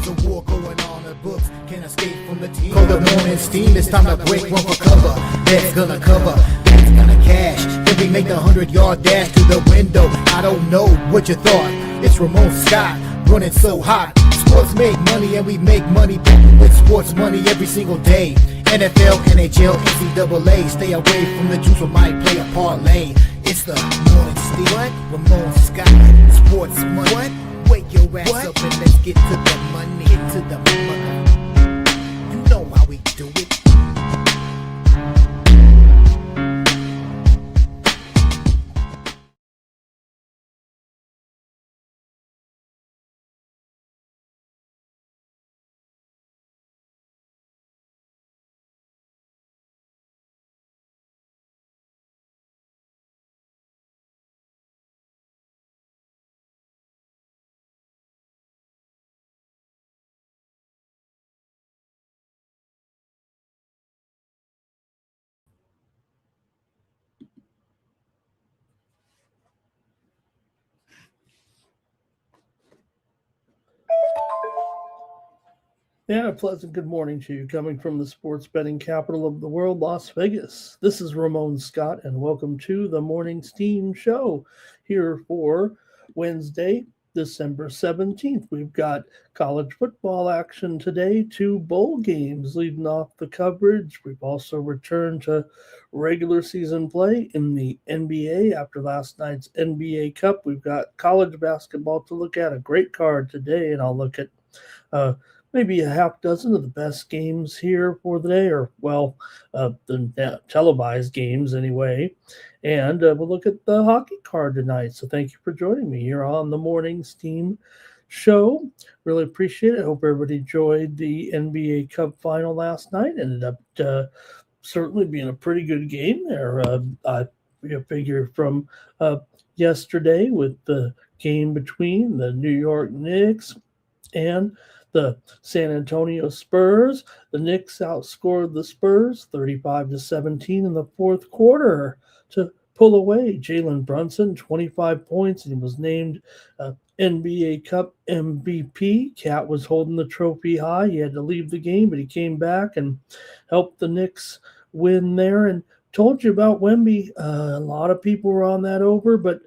There's a war going on, the books can't escape from the team. Call the morning steam, it's time to break one for cover. That's gonna cover, that's gonna cash. Then we make the 100-yard dash to the window. I don't know what you thought. It's Ramon Scott, running so hot. Sports make money and we make money with sports money every single day. NFL, NHL, NCAA. Stay away from the juice or might play a parlay. It's the morning steam. What? Ramon Scott, sports money. What? Wake your ass up and let's get to the money. Get to the money. You know how we do it. And a pleasant good morning to you, coming from the sports betting capital of the world, Las Vegas. This is Ramon Scott, and welcome to the Morning Steam Show here for Wednesday, December 17th. We've got college football action today, 2 bowl games leading off the coverage. We've also returned to regular season play in the NBA after last night's NBA Cup. We've got college basketball to look at, a great card today, and I'll look at maybe a half dozen of the best games here for the day, or, well, the televised games anyway. And we'll look at the hockey card tonight. So thank you for joining me here on the Morning Steam Show. Really appreciate it. I hope everybody enjoyed the NBA Cup final last night. Ended up certainly being a pretty good game there. I figure from yesterday with the game between the New York Knicks and the San Antonio Spurs. The Knicks outscored the Spurs 35-17 in the fourth quarter to pull away. Jalen Brunson, 25 points, and he was named NBA Cup MVP. Cat was holding the trophy high. He had to leave the game, but he came back and helped the Knicks win there. And told you about Wemby. A lot of people were on that over, but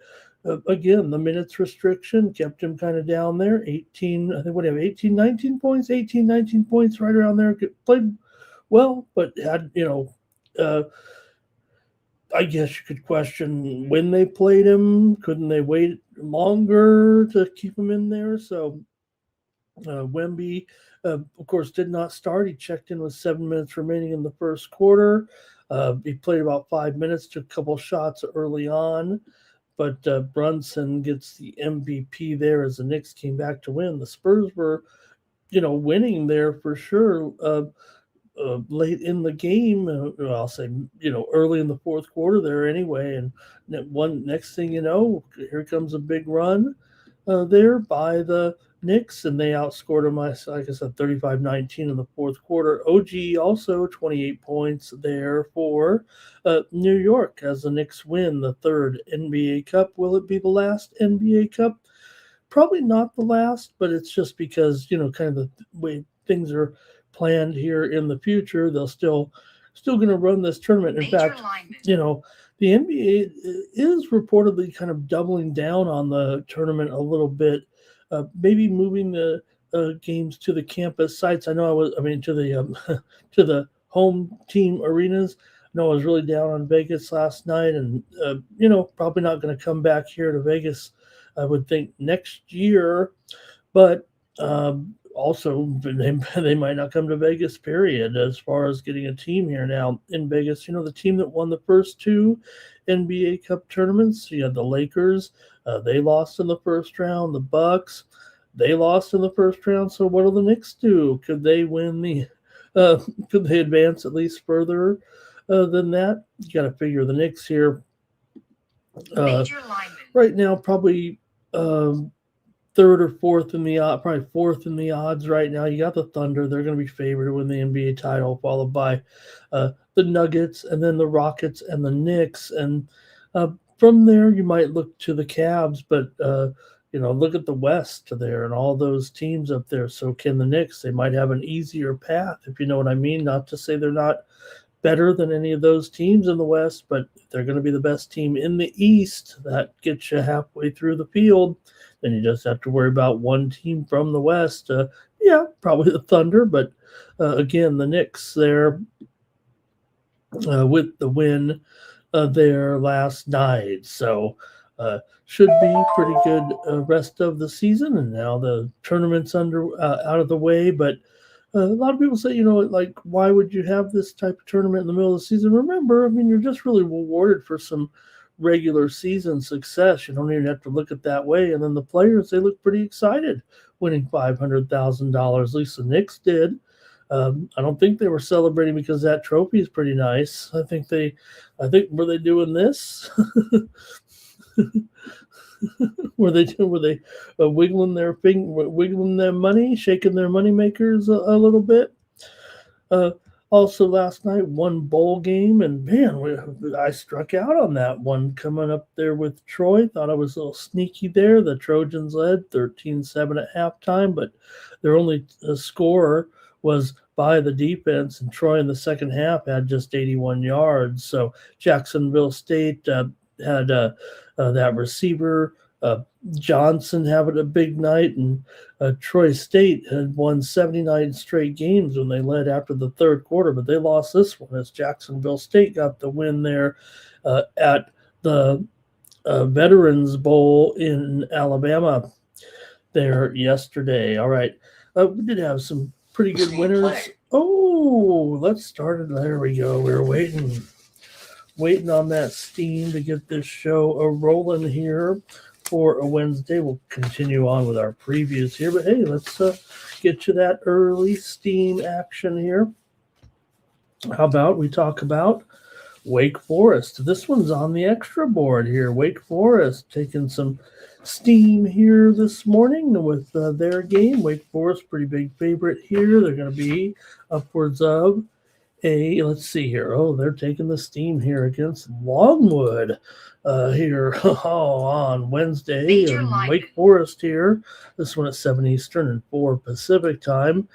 again, the minutes restriction kept him kind of down there. 18, I think, what do you have, 18, 19 points, right around there. Played well, but had, I guess you could question when they played him. Couldn't they wait longer to keep him in there? So Wemby, of course, did not start. He checked in with 7 minutes remaining in the first quarter. He played about 5 minutes, took a couple shots early on. But Brunson gets the MVP there as the Knicks came back to win. The Spurs were, winning there for sure late in the game. I'll say, early in the fourth quarter there anyway. And next thing you know, here comes a big run there by the Knicks, and they outscored them, like I said, 35-19 in the fourth quarter. OG also 28 points there for New York as the Knicks win the third NBA Cup. Will it be the last NBA Cup? Probably not the last, but it's just because, kind of the way things are planned here in the future. They'll still going to run this tournament. In fact, the NBA is reportedly kind of doubling down on the tournament a little bit. Maybe moving the games to the campus sites. To the to the home team arenas. I know I was really down on Vegas last night, and probably not going to come back here to Vegas. I would think next year, but also they might not come to Vegas. Period. As far as getting a team here now in Vegas, the team that won the first 2 NBA Cup tournaments. You had the Lakers. They lost in the first round. The Bucks, they lost in the first round. So what do the Knicks do? Could they win the? Could they advance at least further than that? You got to figure the Knicks here. Right now, probably third or fourth in the odds. Probably fourth in the odds right now. You got the Thunder. They're going to be favored to win the NBA title, followed by the Nuggets, and then the Rockets and the Knicks. And from there, you might look to the Cavs, but look at the West there and all those teams up there. So can the Knicks, they might have an easier path, if you know what I mean. Not to say they're not better than any of those teams in the West, but if they're going to be the best team in the East, that gets you halfway through the field. Then you just have to worry about one team from the West. Probably the Thunder, but again, the Knicks there with the win there last night. So should be pretty good rest of the season. And now the tournament's out of the way, but a lot of people say, like, why would you have this type of tournament in the middle of the season? Remember, I mean, you're just really rewarded for some regular season success. You don't even have to look at that way. And then the players, they look pretty excited winning $500,000. At least the Knicks did. I don't think they were celebrating because that trophy is pretty nice. I think were they doing this? were they wiggling their money, shaking their money makers a little bit? Also last night, one bowl game, and man, I struck out on that one coming up there with Troy. Thought I was a little sneaky there. The Trojans led 13-7 at halftime, but their only scorer was by the defense, and Troy in the second half had just 81 yards. So Jacksonville State had that receiver Johnson having a big night, and Troy State had won 79 straight games when they led after the third quarter, but they lost this one as Jacksonville State got the win there at the Veterans Bowl in Alabama there yesterday. All right, we did have some pretty good winners. Oh, let's start it. There we go. We were waiting on that steam to get this show rolling here for a Wednesday. We'll continue on with our previews here, but hey, let's get you that early steam action here. How about we talk about Wake Forest? This one's on the extra board here. Wake Forest taking some steam here this morning with their game. Wake Forest, pretty big favorite here. They're going to be upwards of let's see here. Oh, they're taking the steam here against Longwood here on Wednesday. And Wake Forest here. This one at 7 Eastern and 4 Pacific time.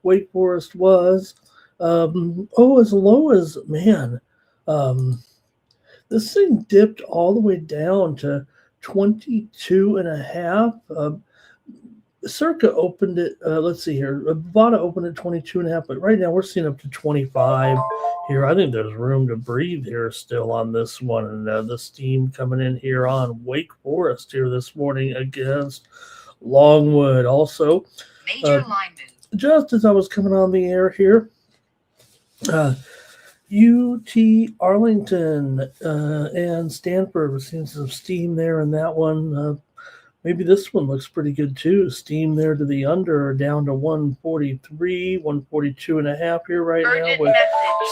Wake Forest was, as low as, this thing dipped all the way down to 22.5. Circa opened it, let's see here. Bovada opened at 22.5, but right now we're seeing up to 25 here. I think there's room to breathe here still on this one. And the steam coming in here on Wake Forest here this morning against Longwood. Also, major line move. Just as I was coming on the air here, UT Arlington and Stanford, we're seeing some steam there in that one. Maybe this one looks pretty good too. Steam there to the under, down to 143, 142.5 here right now with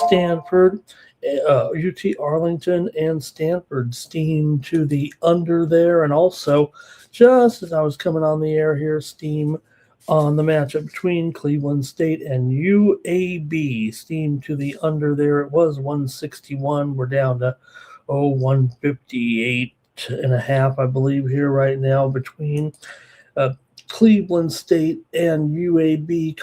Stanford, UT Arlington and Stanford. Steam to the under there. And also, just as I was coming on the air here, steam on the matchup between Cleveland State and UAB. Steam to the under there. It was 161. We're down to 158. And a half, I believe, here right now between Cleveland State and UAB.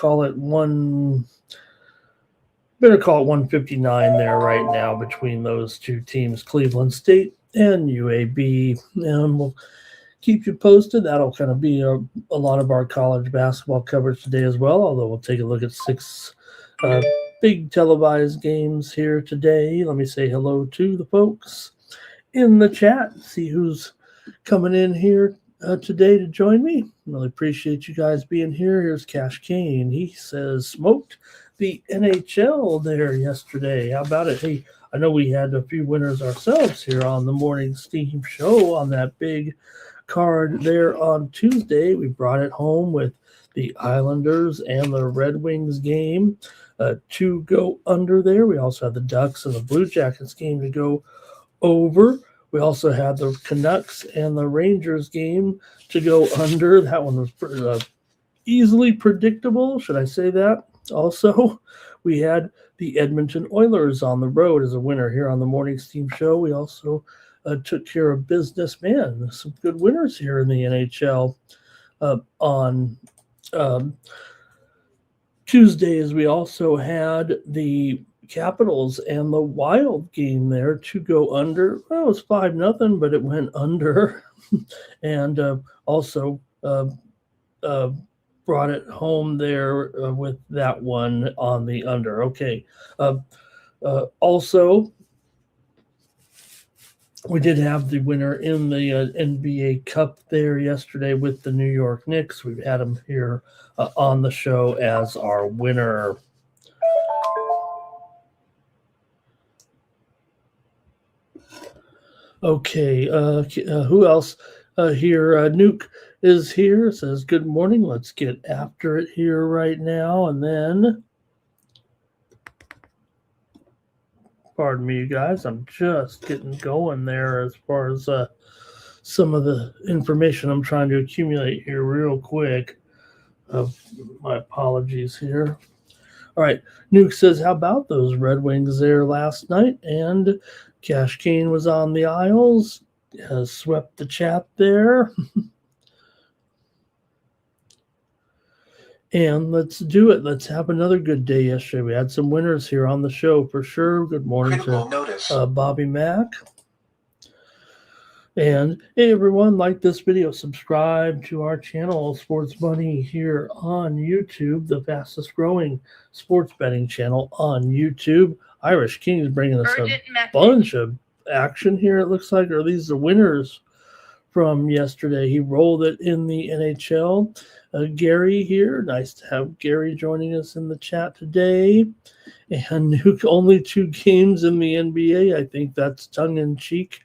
Better call it 159 there right now between those two teams, Cleveland State and UAB. And we'll keep you posted. That'll kind of be a lot of our college basketball coverage today as well, although we'll take a look at 6 big televised games here today. Let me say hello to the folks in the chat, see who's coming in here today to join me. Really appreciate you guys being here. Here's Cash Kane. He says, smoked the NHL there yesterday. How about it? Hey, I know we had a few winners ourselves here on the morning steam show on that big card there on Tuesday. We brought it home with the Islanders and the Red Wings game to go under there. We also had the Ducks and the Blue Jackets game to go over. We also had the Canucks and the Rangers game to go under. That one was easily predictable, should I say that? Also, we had the Edmonton Oilers on the road as a winner here on the Morning Steam Show. We also took care of business. Man, some good winners here in the NHL on Tuesdays. We also had the Capitals and the Wild game there to go under. Well, it was 5-0, but it went under, and also brought it home there with that one on the under. Okay. Also, we did have the winner in the NBA Cup there yesterday with the New York Knicks. We've had him here on the show as our winner. Okay, who else here? Nuke is here, says, good morning. Let's get after it here right now. And then, pardon me, you guys, I'm just getting going there as far as some of the information I'm trying to accumulate here real quick. My apologies here. All right, Nuke says, how about those Red Wings there last night? And Cash Kane was on the aisles, has swept the chat there. And let's do it. Let's have another good day yesterday. We had some winners here on the show for sure. Good morning to Bobby Mack. And hey, everyone, like this video, subscribe to our channel, Sports Money, here on YouTube, the fastest growing sports betting channel on YouTube. Irish King is bringing us a bunch of action here, it looks like. Are these the winners from yesterday? He rolled it in the NHL. Gary here. Nice to have Gary joining us in the chat today. And Nuke, only 2 games in the NBA. I think that's tongue-in-cheek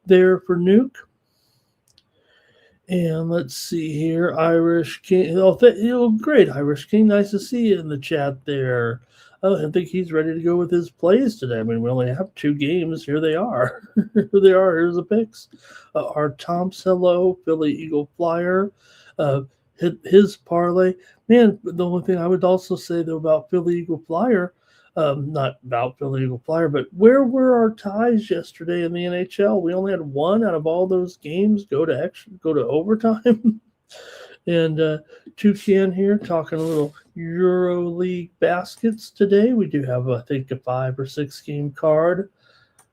there for Nuke. And let's see here. Irish King. Oh, great, Irish King. Nice to see you in the chat there. I think he's ready to go with his plays today. I mean, we only have 2 games. Here they are. Here they are. Here's the picks. Our Tom's hello, Philly Eagle Flyer. His parlay. Man, the only thing I would also say, though, about Philly Eagle Flyer, not about Philly Eagle Flyer, but where were our ties yesterday in the NHL? We only had 1 out of all those games go to overtime. And Toucan here talking a little EuroLeague baskets today. We do have, I think, a 5 or 6 game card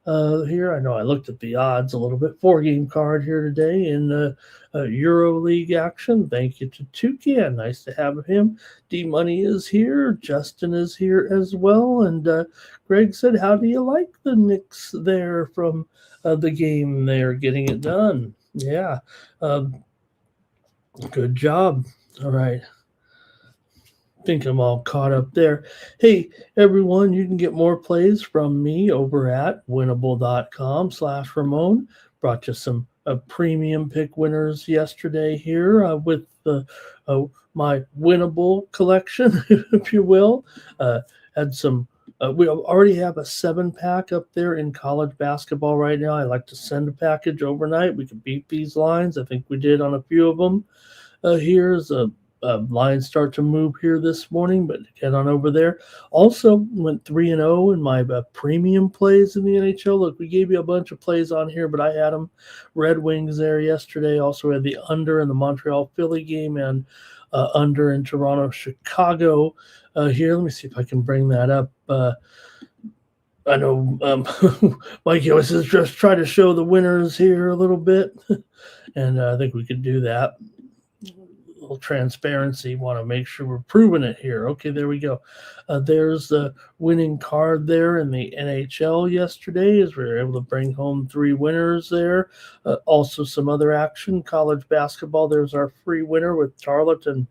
here. I know I looked at the odds a little bit. 4-game card here today in EuroLeague action. Thank you to Toucan. Nice to have him. D-Money is here. Justin is here as well. And Greg said, how do you like the Knicks there from the game there, getting it done? Yeah. Good job. All right. Think I'm all caught up there. Hey, everyone, you can get more plays from me over at winnable.com/Ramon. Brought you some premium pick winners yesterday here with my winnable collection, if you will. Had some. We already have a 7-pack up there in college basketball right now. I like to send a package overnight. We can beat these lines. I think we did on a few of them. Here's a lines start to move here this morning, but get on over there. Also went 3-0 in my premium plays in the NHL. Look, we gave you a bunch of plays on here, but I had them. Red Wings there yesterday. Also had the under in the Montreal Philly game and under in Toronto Chicago. Here, let me see if I can bring that up. I know Mikey always says just try to show the winners here a little bit, and I think we could do that. Little transparency. Want to make sure we're proving it here. Okay, there we go. There's the winning card there in the NHL yesterday, as we were able to bring home 3 winners there. Also some other action. College basketball, there's our free winner with Tarleton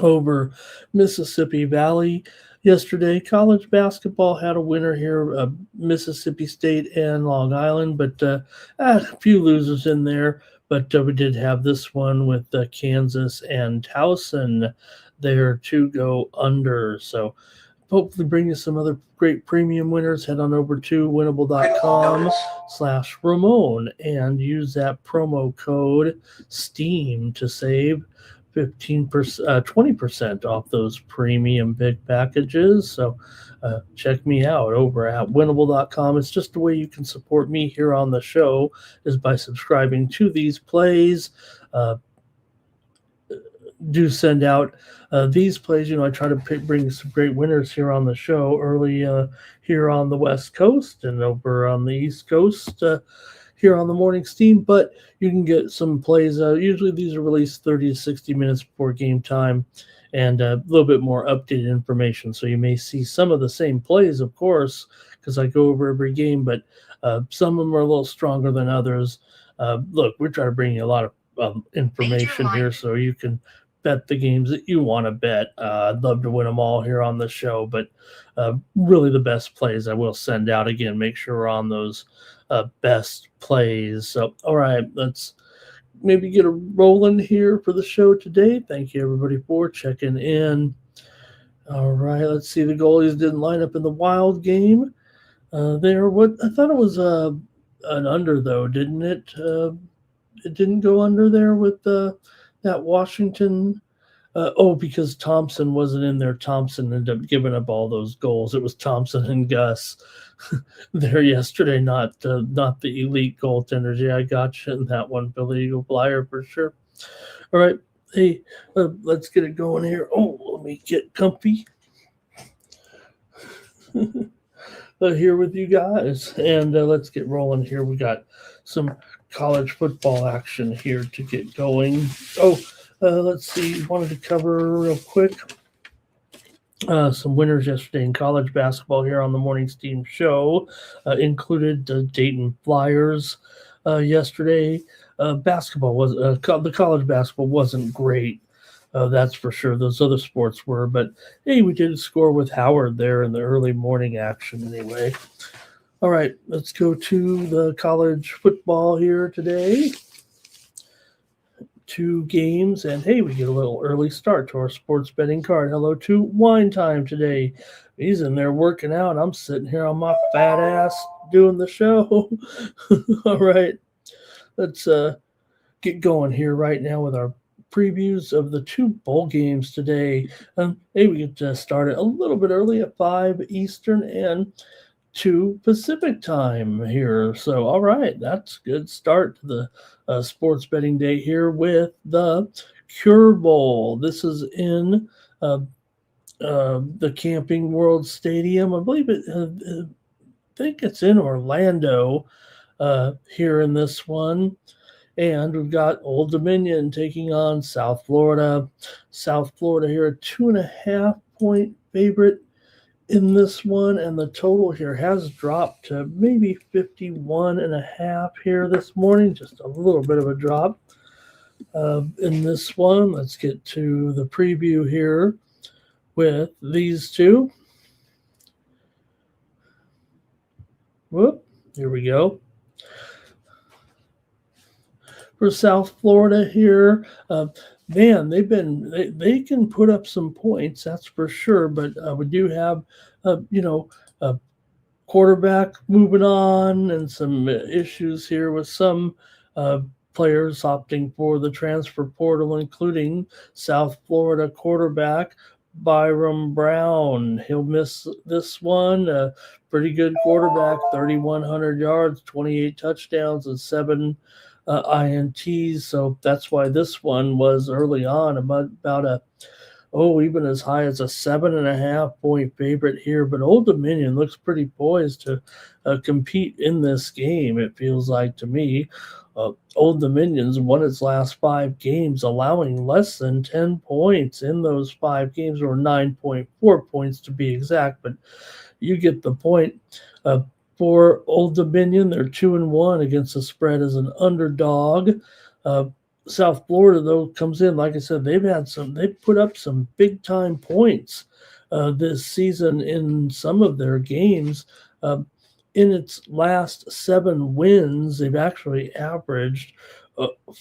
over Mississippi Valley yesterday. College basketball had a winner here, Mississippi State and Long Island, but a few losers in there. But we did have this one with Kansas and Towson there to go under. So hopefully bring you some other great premium winners. Head on over to winnable.com/Ramon and use that promo code STEAM to save 15%, 20% off those premium big packages. So check me out over at winnable.com. It's just the way you can support me here on the show is by subscribing to these plays. Do send out these plays. I try to bring some great winners here on the show early here on the West Coast and over on the East Coast here on the Morning Steam. But you can get some plays. Usually these are released 30 to 60 minutes before game time and a little bit more updated information. So you may see some of the same plays, of course, because I go over every game, but some of them are a little stronger than others. Look, we're trying to bring you a lot of information here so you can bet the games that you want to bet. I'd love to win them all here on the show, but really the best plays I will send out. Again, make sure we're on those best plays. So, all right, let's maybe get a rolling here for the show today. Thank you, everybody, for checking in. All right, let's see. The goalies didn't line up in the Wild game. What I thought it was an under, though, didn't it? It didn't go under there with that Washington. Because Thompson wasn't in there. Thompson ended up giving up all those goals. It was Thompson and Gus there yesterday, not the elite goaltenders. Yeah, I got you in that one, Billy Eagle Flyer for sure. All right, hey, let's get it going here. Oh, let me get comfy. Here with you guys, and let's get rolling here. We got some college football action here to get going. Let's see. Wanted to cover real quick some winners yesterday in college basketball here on the Morning Steam show. Included the Dayton Flyers yesterday. Basketball was the college basketball wasn't great. That's for sure. Those other sports were, but hey, we did score with Howard there in the early morning action anyway. All right, let's go to the college football here today. 2 games, and hey, we get a little early start to our sports betting card. Hello to Wine Time today. He's in there working out. I'm sitting here on my fat ass doing the show. All right, let's get going here right now with our previews of the 2 bowl games today. Hey, we get started a little bit early at 5 Eastern and 2 Pacific time here. So, all right, that's a good start to the sports betting day here with the Cure Bowl. This is in the Camping World Stadium. I believe I think it's in Orlando here in this one. And we've got Old Dominion taking on South Florida. South Florida here, a 2.5-point favorite in this one, and the total here has dropped to maybe 51.5 here this morning. Just a little bit of a drop in this one. Let's get to the preview here with these 2. Whoop, here we go. For South Florida here, man, they can put up some points, that's for sure. But we do have, a quarterback moving on and some issues here with some players opting for the transfer portal, including South Florida quarterback Byram Brown. He'll miss this one. Pretty good quarterback, 3,100 yards, 28 touchdowns, and 7 INTs. So that's why this one was early on about even as high as a 7.5-point favorite here. But Old Dominion looks pretty poised to compete in this game, it feels like to me. Old Dominion's won its last 5 games, allowing less than 10 points in those 5 games, or 9.4 points to be exact. But you get the point. For Old Dominion, they're 2-1 against the spread as an underdog. South Florida, though, comes in, like I said, they've put up some big time points this season in some of their games. In its last 7 wins, they've actually averaged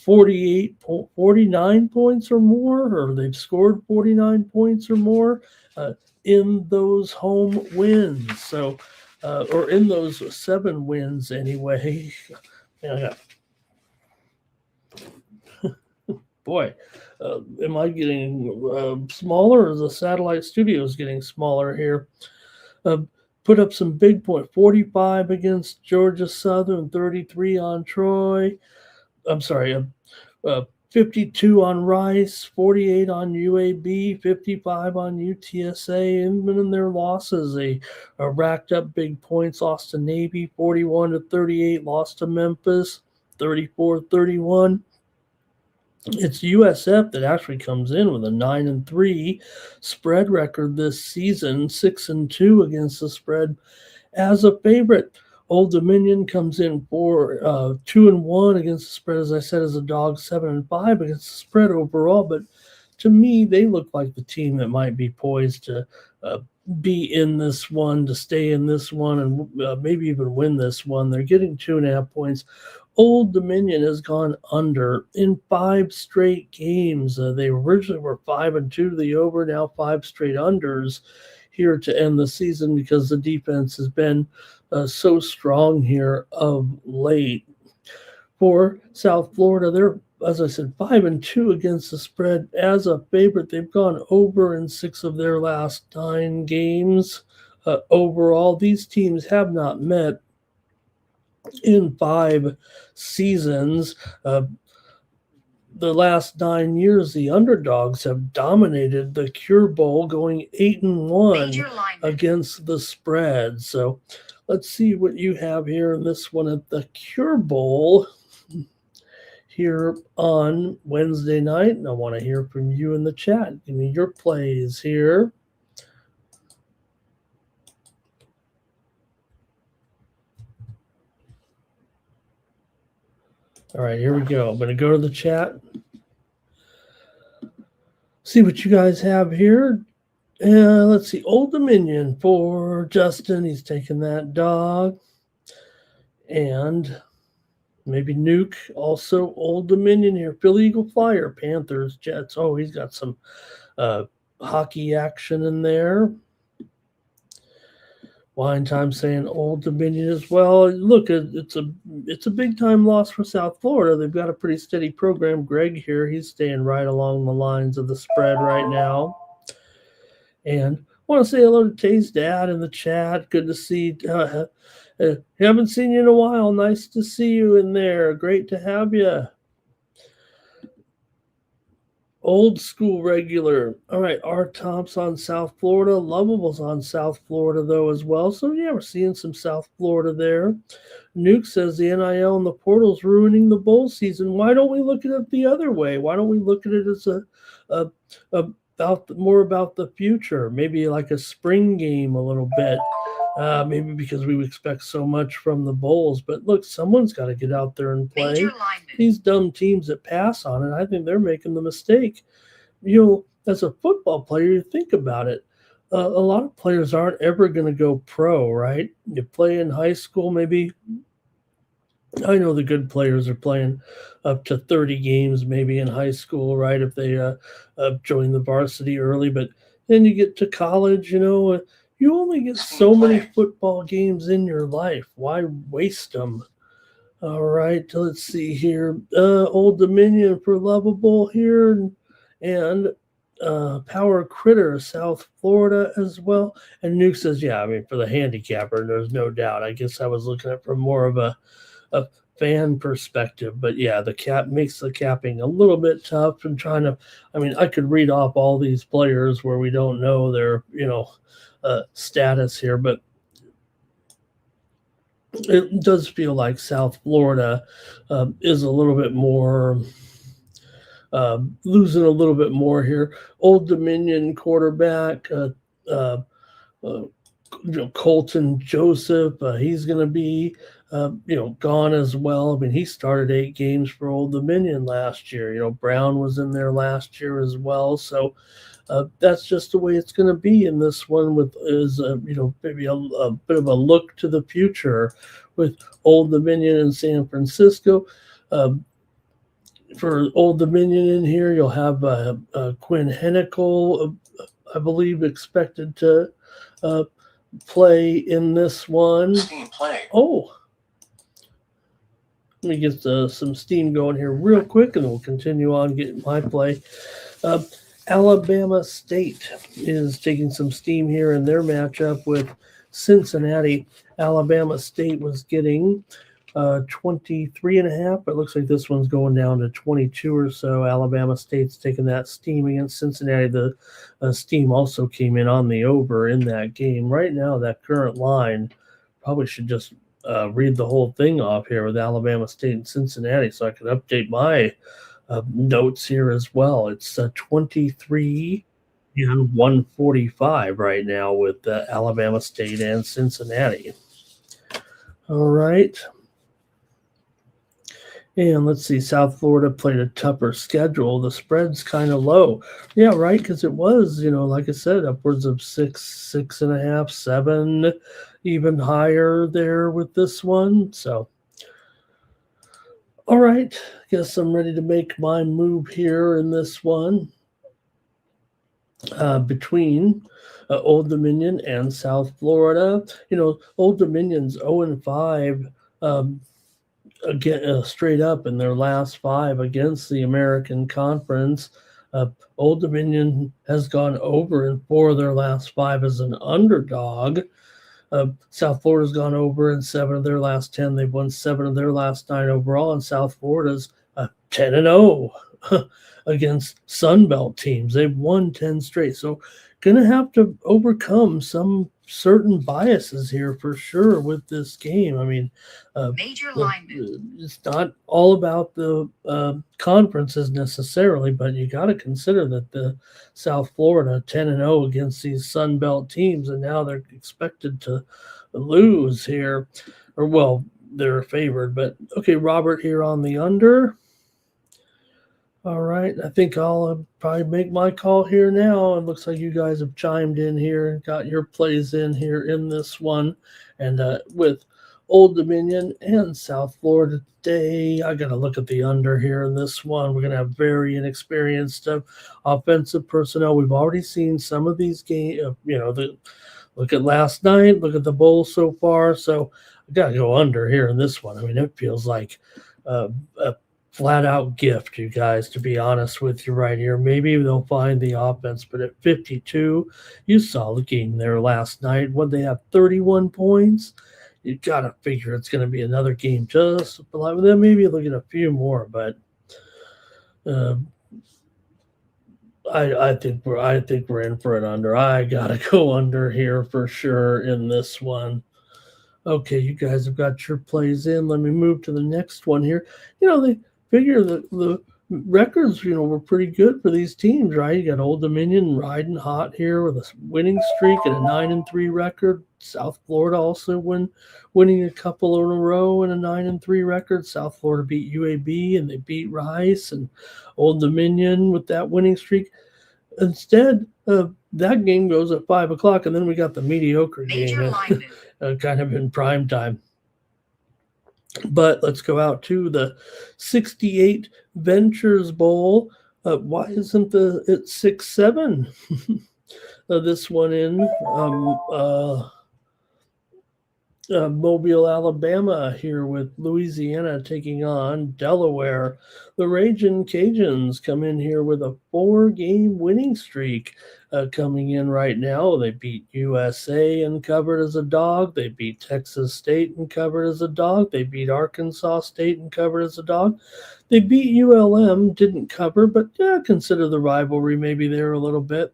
49 points or more, or they've scored 49 points or more in those home wins. So, or in those 7 wins anyway. boy, am I getting smaller, or is the satellite studios getting smaller here? Uh, Put up some big points. 45 against Georgia Southern, 33 on Troy. I'm sorry, 52 on Rice, 48 on UAB, 55 on UTSA. Even in their losses, they racked up big points. Lost to Navy, 41-38. Lost to Memphis, 34-31. It's USF that actually comes in with a 9-3 spread record this season, 6-2 against the spread as a favorite. Old Dominion comes in for 2-1 against the spread, as I said, as a dog, 7-5 against the spread overall. But to me, they look like the team that might be poised to be in this one, to stay in this one, and maybe even win this one. They're getting 2.5 points. Old Dominion has gone under in 5 straight games. They originally were 5-2 to the over, now 5 straight unders here to end the season because the defense has been so strong here of late. For South Florida, they're, as I said, 5-2 against the spread as a favorite. They've gone over in 6 of their last 9 games. Overall, these teams have not met in 5 seasons. The last 9 years, the underdogs have dominated the Cure Bowl, going 8-1 against the spread. So let's see what you have here in this one at the Cure Bowl here on Wednesday night. And I want to hear from you in the chat. Give me your plays here. All right, here we go. I'm going to go to the chat. See what you guys have here. Let's see. Old Dominion for Justin. He's taking that dog. And maybe Nuke. Also Old Dominion here. Philly Eagle Flyer. Panthers. Jets. Oh, he's got some hockey action in there. Wine Time saying Old Dominion as well. Look, it's a big time loss for South Florida. They've got a pretty steady program. Greg here, he's staying right along the lines of the spread right now. And I want to say hello to Tay's dad in the chat. Good to see. Haven't seen you in a while. Nice to see you in there. Great to have you. Old school regular. All right, R. Tomp's on South Florida. Lovable's on South Florida, though, as well. So, yeah, we're seeing some South Florida there. Nuke says the NIL and the portal's ruining the bowl season. Why don't we look at it the other way? Why don't we look at it as more about the future? Maybe like a spring game a little bit. Maybe because we expect so much from the bowls. But look, someone's got to get out there and play. These dumb teams that pass on it, I think they're making the mistake. You know, as a football player, you think about it. A lot of players aren't ever going to go pro, right? You play in high school, maybe. I know the good players are playing up to 30 games maybe in high school, right, if they join the varsity early. But then you get to college, you know, you only get so many football games in your life. Why waste them? All right, let's see here. Old Dominion for Lovable here, and Power Critter, South Florida as well. And Nuke says, yeah, I mean, for the handicapper, there's no doubt. I guess I was looking at it from more of a fan perspective. But, yeah, the cap makes the capping a little bit tough and trying to – I mean, I could read off all these players where we don't know their, you know, status here, but it does feel like South Florida is a little bit more losing a little bit more here. Old Dominion quarterback, Colton Joseph, he's going to be gone as well. I mean, he started 8 games for Old Dominion last year. You know, Brown was in there last year as well. So that's just the way it's going to be in this one. Maybe a bit of a look to the future with Old Dominion in San Francisco. For Old Dominion in here, you'll have Quinn Hennicle, I believe, expected to play in this one. Oh, Let me get some steam going here real quick, and we'll continue on getting my play. Uh, Alabama State is taking some steam here in their matchup with Cincinnati. Alabama State was getting 23 and a half, but it looks like this one's going down to 22 or so. Alabama State's taking that steam against Cincinnati. The steam also came in on the over in that game. Right now, that current line probably should just read the whole thing off here with Alabama State and Cincinnati so I can update my notes here as well. It's 23 and 145 right now with Alabama State and Cincinnati. All right. And let's see, South Florida played a tougher schedule. The spread's kind of low. Yeah, right, because it was, like I said, upwards of 6.5, 7, even higher there with this one. So, all right, guess I'm ready to make my move here in this one between Old Dominion and South Florida. Old Dominion's 0-5. Again, straight up in their last 5 against the American Conference. Old Dominion has gone over in 4 of their last 5 as an underdog. South Florida's gone over in 7 of their last 10. They've won 7 of their last 9 overall, and South Florida's 10-0 against Sunbelt teams. They've won 10 straight. So going to have to overcome some certain biases here for sure with this game. I mean, major line move. It's not all about the conferences necessarily, but you got to consider that the South Florida 10-0 against these Sun Belt teams, and now they're expected to lose here, or well, they're favored. But okay, Robert here on the under. All right, I think I'll probably make my call here now. It looks like you guys have chimed in here and got your plays in here in this one. And with Old Dominion and South Florida today, I got to look at the under here in this one. We're going to have very inexperienced offensive personnel. We've already seen some of these games, look at last night, look at the bowl so far. So I got to go under here in this one. I mean, it feels like a flat out gift, you guys, to be honest with you right here. Maybe they'll find the offense, but at 52, you saw the game there last night. When they have 31 points, you got to figure it's going to be another game just like that. Maybe they'll get a few more, but I think we're in for an under. I got to go under here for sure in this one. Okay, you guys have got your plays in. Let me move to the next one here. They figure that the records, were pretty good for these teams, right? You got Old Dominion riding hot here with a winning streak and a 9-3 record. South Florida also winning a couple in a row and a 9-3 record. South Florida beat UAB and they beat Rice, and Old Dominion with that winning streak. Instead, that game goes at 5 o'clock, and then we got the mediocre game kind of in prime time. But let's go out to the 68 Ventures Bowl. Why isn't it 6-7? This one in Mobile, Alabama, here with Louisiana taking on Delaware. The Ragin' Cajuns come in here with a 4-game winning streak coming in right now. They beat USA and covered as a dog. They beat Texas State and covered as a dog. They beat Arkansas State and covered as a dog. They beat ULM, didn't cover, but consider the rivalry maybe there a little bit.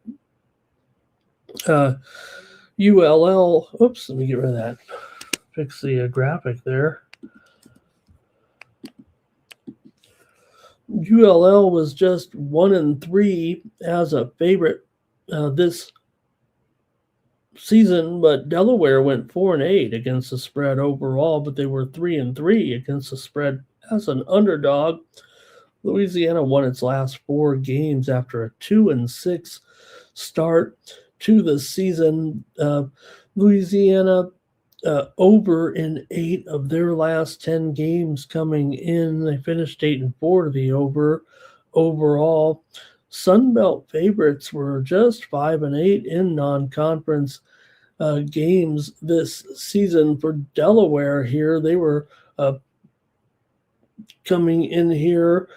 ULL, oops, let me get rid of that. Fix the graphic there. ULL was just 1-3 as a favorite this season, but Delaware went 4-8 against the spread overall, but they were 3-3 against the spread as an underdog. Louisiana won its last 4 games after a 2-6 start to the season. Louisiana over in 8 of their last 10 games coming in. They finished 8-4 to the over overall. Sunbelt favorites were just 5-8 in non-conference games this season for Delaware here. They were coming in here.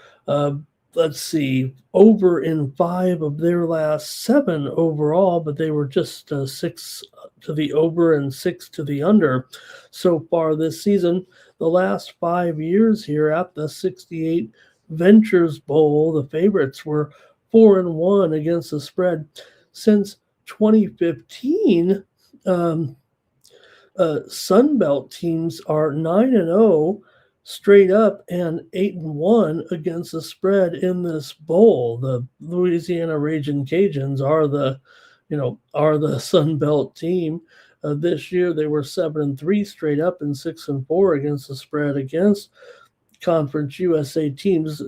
Let's see, over in 5 of their last 7 overall, but they were just 6 to the over and 6 to the under so far this season. The last 5 years here at the 68 Ventures Bowl, the favorites were 4-1 against the spread. Since 2015, Sunbelt teams are 9-0 straight up and 8-1 against the spread in this bowl. The Louisiana Ragin' Cajuns are the Sunbelt team. This year they were 7-3 straight up and 6-4 against the spread against Conference USA teams.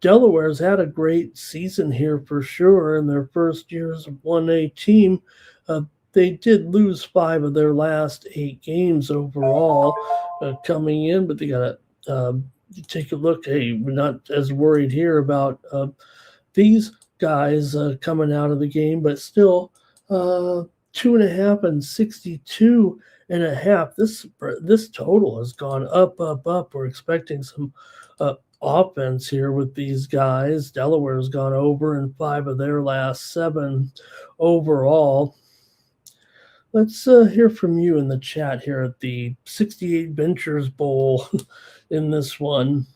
Delaware's had a great season here for sure in their first year as a 1A team. They did lose 5 of their last 8 games overall coming in, but they got to take a look. Hey, we're not as worried here about these guys coming out of the game, but still 2.5 and 62.5. This total has gone up. We're expecting some offense here with these guys. Delaware's gone over in 5 of their last 7 overall. Let's hear from you in the chat here at the 68 Ventures Bowl in this one.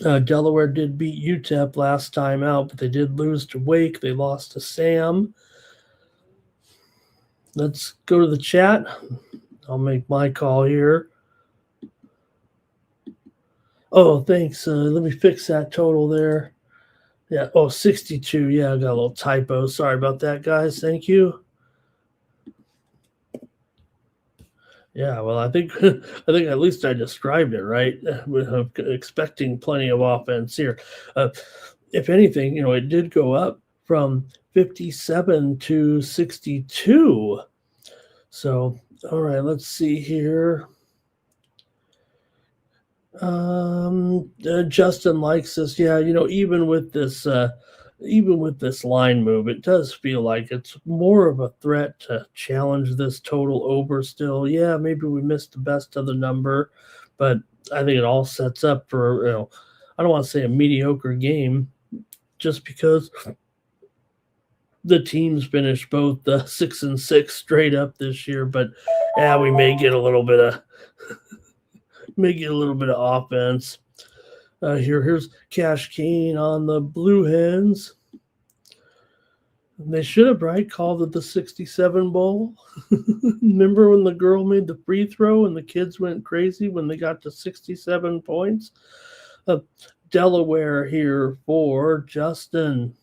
Delaware did beat UTEP last time out, but they did lose to Wake. They lost to Sam. Let's go to the chat. I'll make my call here. Oh, thanks. Let me fix that total there. Yeah. Oh, 62. Yeah, I got a little typo. Sorry about that, guys. Thank you. Yeah, well, I think at least I described it right. We're expecting plenty of offense here. If anything, it did go up from 57 to 62. So, all right, let's see here. Justin likes this. Yeah, even with this line move, it does feel like it's more of a threat to challenge this total over still. Yeah, maybe we missed the best of the number, but I think it all sets up for, I don't want to say a mediocre game just because the teams finished both 6-6 straight up this year, but yeah, we may get a little bit of offense. Here's Cash Kane on the Blue Hens. They should have called it the 67 Bowl. Remember when the girl made the free throw and the kids went crazy when they got to 67 points? Delaware here for Justin.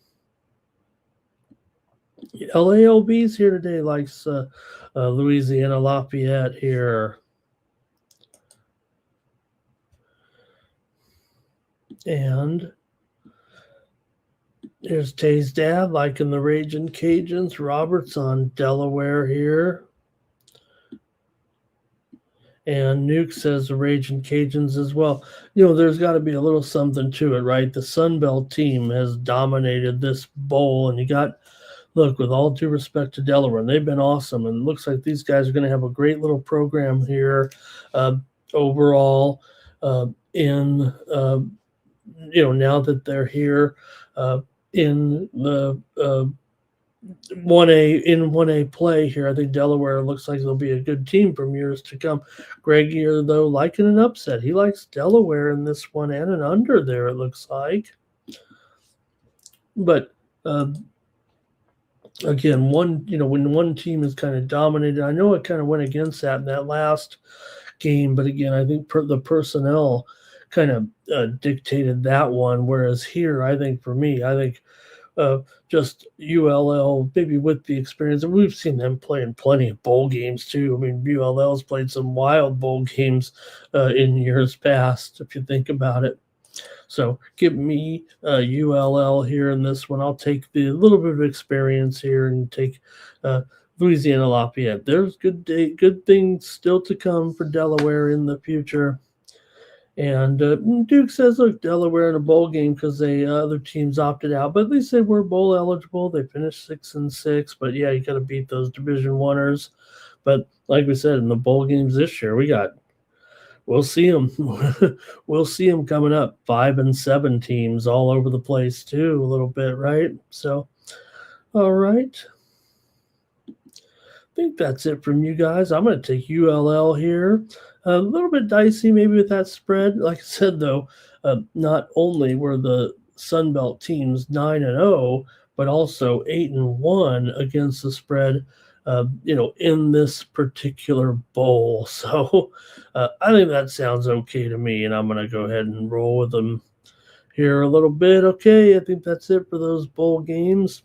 LALB's here today, likes Louisiana Lafayette here. And here's Tay's dad liking the Ragin' Cajuns. Robert's on Delaware here. And Nuke says the Ragin' Cajuns as well. There's got to be a little something to it, right? The Sunbelt team has dominated this bowl, and look, with all due respect to Delaware, and they've been awesome, and it looks like these guys are going to have a great little program here overall now that they're here in the 1A play here. I think Delaware looks like they'll be a good team from years to come. Greg here, though, liking an upset. He likes Delaware in this one and an under there, it looks like. But again, when one team is kind of dominated, I know it kind of went against that in that last game, but again, I think the personnel kind of dictated that one. Whereas here, I think just ULL, maybe with the experience, and we've seen them play in plenty of bowl games too. I mean, ULL's played some wild bowl games in years past, if you think about it. So give me ULL here in this one. I'll take the little bit of experience here and take Louisiana Lafayette. There's good things still to come for Delaware in the future. And Duke says, look, Delaware in a bowl game because the other teams opted out, but at least they were bowl eligible. They finished 6-6, but yeah, you got to beat those Division Oneers. But like we said, in the bowl games this year, we're we'll see them. We'll see them coming up. 5-7 teams all over the place too, a little bit, right? So, all right. I think that's it from you guys. I'm going to take ULL here. A little bit dicey maybe with that spread. Like I said, though, not only were the Sunbelt teams 9-0, but also 8-1 against the spread. In this particular bowl. So I think that sounds okay to me, and I'm going to go ahead and roll with them here a little bit. Okay, I think that's it for those bowl games.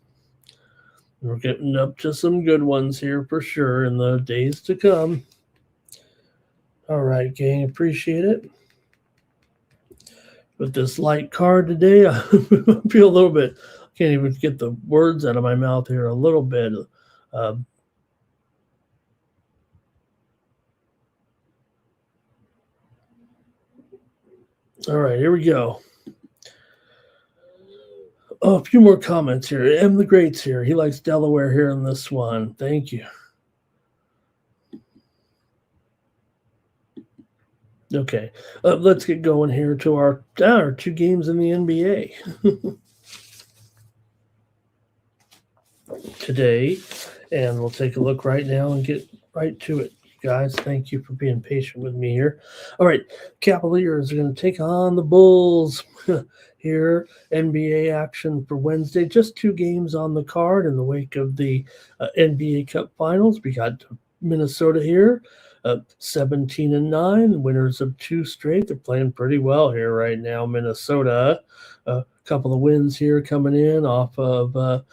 We're getting up to some good ones here for sure in the days to come. All right, gang, appreciate it. With this light card today, I feel a little bit, can't even get the words out of my mouth here a little bit. All right, here we go. Oh, a few more comments here. M. the Great's here. He likes Delaware here in this one. Thank you. Okay, let's get going here to our 2 games in the NBA today, and we'll take a look right now and get right to it. Guys, thank you for being patient with me here. All right, Cavaliers are going to take on the Bulls here. NBA action for Wednesday. Just 2 games on the card in the wake of the NBA Cup Finals. We got Minnesota here, 17-9, winners of 2 straight. They're playing pretty well here right now. Minnesota, a couple of wins here coming in off of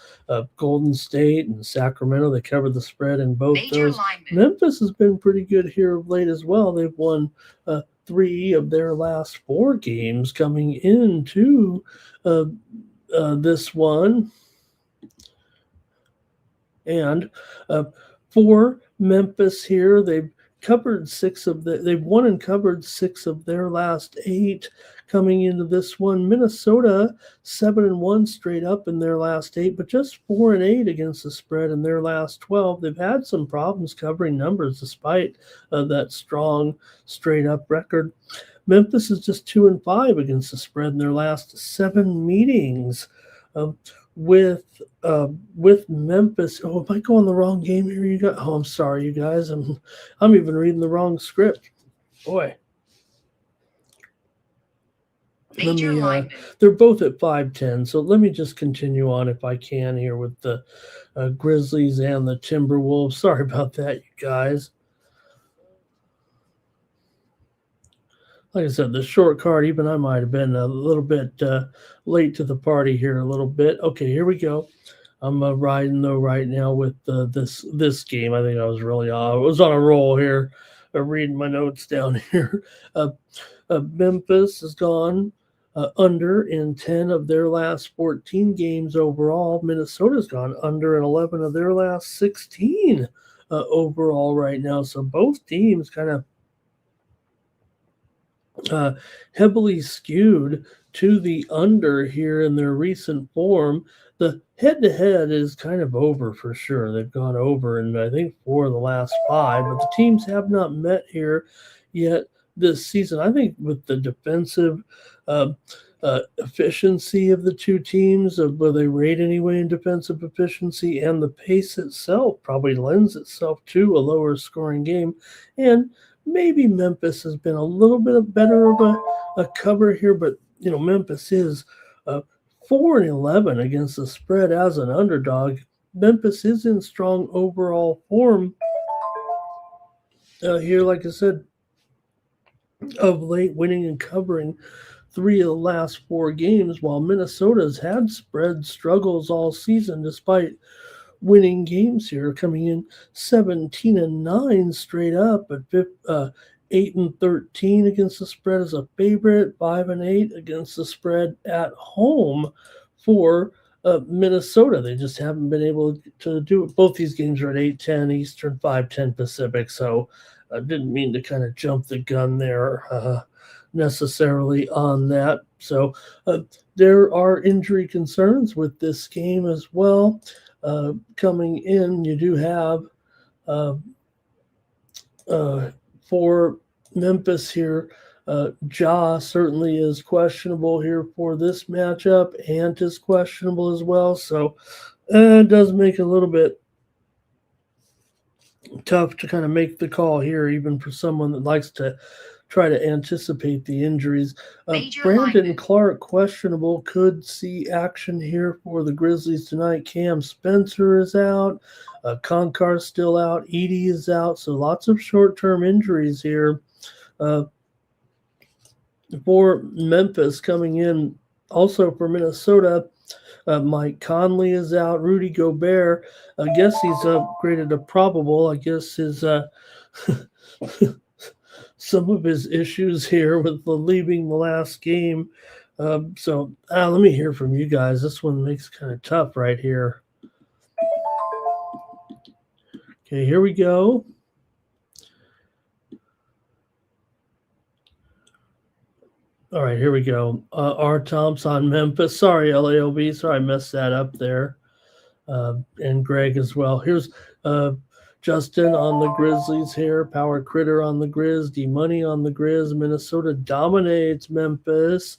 Golden State and Sacramento. They covered the spread in both those. Memphis has been pretty good here of late as well. They've won 3 of their last 4 games coming into this one. And for Memphis here, they've won and covered 6 of their last 8 coming into this one. Minnesota 7-1 straight up in their last 8, but just 4-8 against the spread in their last 12. They've had some problems covering numbers despite that strong straight up record. Memphis is just 2-5 against the spread in their last 7 meetings. With Memphis. Oh, am I going the wrong game here? I'm sorry, you guys. I'm even reading the wrong script. Boy. They're both at 5-10, so let me just continue on if I can here with the Grizzlies and the Timberwolves. Sorry about that, you guys. Like I said, the short card, even I might have been a little bit late to the party here a little bit. Okay, here we go. I'm riding, though, right now with this game. I think I was on a roll here, reading my notes down here. Memphis has gone under in 10 of their last 14 games overall. Minnesota's gone under in 11 of their last 16 overall right now. So both teams kind of heavily skewed to the under here in their recent form. The head-to-head is kind of over for sure. They've gone over in, I think, 4 of the last 5, but the teams have not met here yet this season. I think with the defensive efficiency of the 2 teams, where they rate anyway in defensive efficiency, and the pace itself probably lends itself to a lower scoring game. And maybe Memphis has been a little bit better of a cover here, but Memphis is 4-11 against the spread as an underdog. Memphis is in strong overall form here, like I said, of late, winning and covering 3 of the last 4 games, while Minnesota's had spread struggles all season despite winning games here, coming in 17-9 straight up, but 8-13 against the spread as a favorite, 5-8 against the spread at home for Minnesota. They just haven't been able to do it. Both these games are at 8-10 Eastern, 5-10 Pacific, so I didn't mean to kind of jump the gun there necessarily on that. So there are injury concerns with this game as well. Coming in, you do have for Memphis here. Ja certainly is questionable here for this matchup. Ant is questionable as well. So it does make it a little bit tough to kind of make the call here, even for someone that likes to try to anticipate the injuries. Brandon alignment. Clark, questionable, could see action here for the Grizzlies tonight. Cam Spencer is out. Concar's still out. Edie is out. So lots of short-term injuries here. For Memphis coming in, also for Minnesota, Mike Conley is out. Rudy Gobert, I guess he's upgraded to probable. I guess his some of his issues here with leaving the last game. So let me hear from you guys. This one makes it kind of tough right here. Okay, here we go. All right, here we go. R. Thompson, Memphis. Sorry, LAOB. Sorry, I messed that up there. And Greg as well. Here's Justin on the Grizzlies here. Power Critter on the Grizz. D-Money on the Grizz. Minnesota dominates Memphis.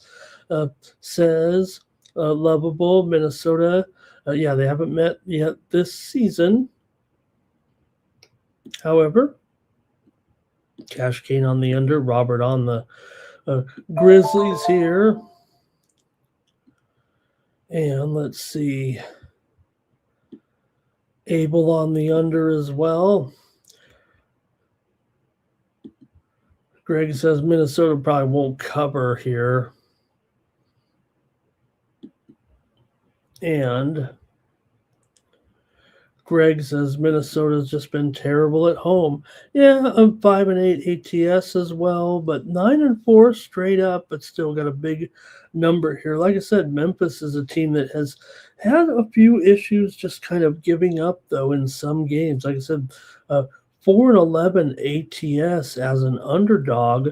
Says Lovable. Minnesota. Yeah, they haven't met yet this season. However, Cash Kane on the under. Robert on the Grizzlies here. And let's see. Abel on the under as well. Greg says Minnesota probably won't cover here. And Greg says Minnesota's just been terrible at home. Yeah, I'm 5-8 ATS as well, but 9-4 straight up, but still got a big number here. Like I said, Memphis is a team that has had a few issues just kind of giving up, though, in some games. Like I said, 4-11 ATS as an underdog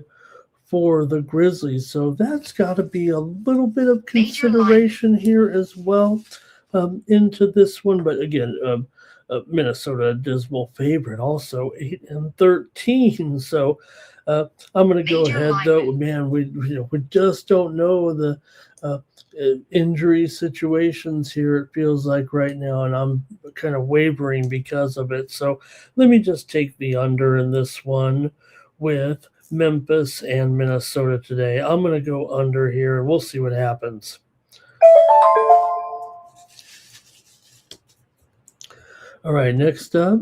for the Grizzlies. So that's got to be a little bit of consideration here as well into this one. But again, Minnesota, a dismal favorite, also 8-13. So I'm going to go ahead, though. Man, we just don't know the injury situations here, it feels like right now, and I'm kind of wavering because of it. So let me just take the under in this one with Memphis and Minnesota today. I'm going to go under here, and we'll see what happens. All right, next up.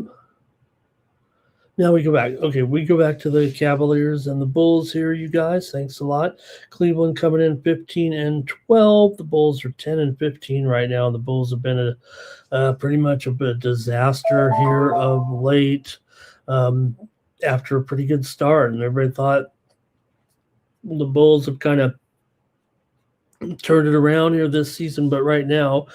Now we go back. Okay, we go back to the Cavaliers and the Bulls here, you guys. Thanks a lot. Cleveland coming in 15-12. The Bulls are 10-15 right now. The Bulls have been pretty much a disaster here of late after a pretty good start. And everybody thought the Bulls have kind of turned it around here this season, but right now,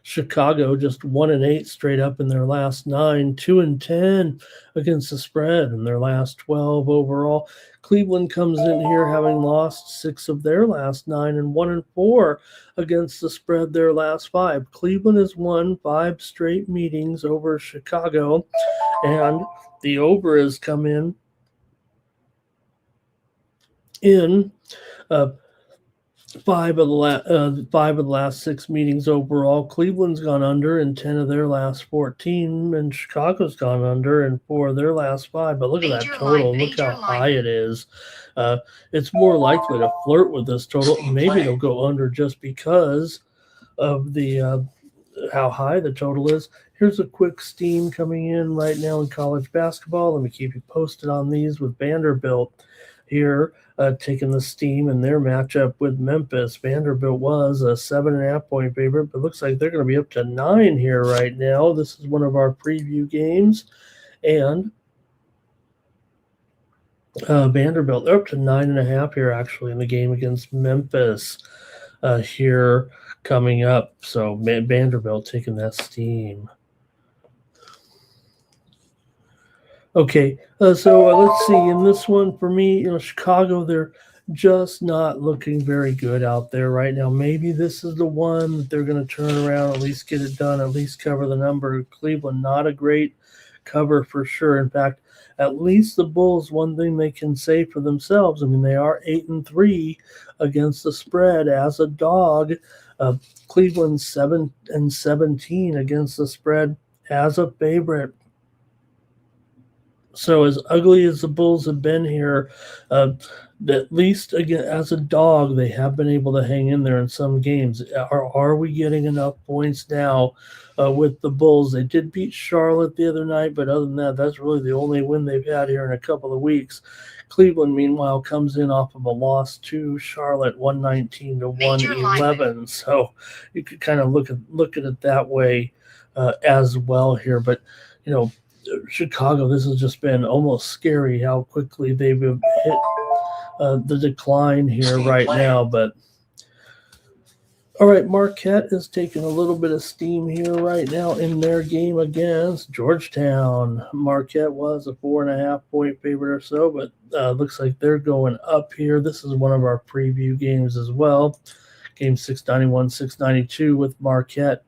Chicago just 1-8 straight up in their last 9, 2-10 against the spread in their last 12 overall. Cleveland comes in here having lost 6 of their last 9 and 1-4 against the spread their last 5. Cleveland has won 5 straight meetings over Chicago, and the over has come in 5 of the last 6 meetings overall. Cleveland's gone under in 10 of their last 14, and Chicago's gone under in 4 of their last 5. But look at that total. Look how high it is. It's more likely to flirt with this total. Maybe it'll go under just because of the how high the total is. Here's a quick steam coming in right now in college basketball. Let me keep you posted on these with Vanderbilt here. Taking the steam in their matchup with Memphis. Vanderbilt was a 7.5 point favorite, but looks like they're going to be up to 9 here right now. This is one of our preview games, and Vanderbilt, they're up to 9.5 here actually in the game against Memphis here coming up. So Vanderbilt taking that steam. Okay, so let's see. In this one, for me, Chicago, they're just not looking very good out there right now. Maybe this is the one that they're going to turn around, at least get it done, at least cover the number. Cleveland, not a great cover for sure. In fact, at least the Bulls, one thing they can say for themselves, I mean, they are 8-3 against the spread as a dog. Cleveland 7-17 against the spread as a favorite. So as ugly as the Bulls have been here, at least again as a dog, they have been able to hang in there in some games. Are we getting enough points now with the Bulls? They did beat Charlotte the other night, but other than that, that's really the only win they've had here in a couple of weeks. Cleveland, meanwhile, comes in off of a loss to Charlotte, 119-111. So you could kind of look at it that way as well here. But Chicago, this has just been almost scary how quickly they've hit the decline here right now. But all right, Marquette is taking a little bit of steam here right now in their game against Georgetown. Marquette was a 4.5-point favorite or so, but looks like they're going up here. This is one of our preview games as well. Game 691, 692 with Marquette.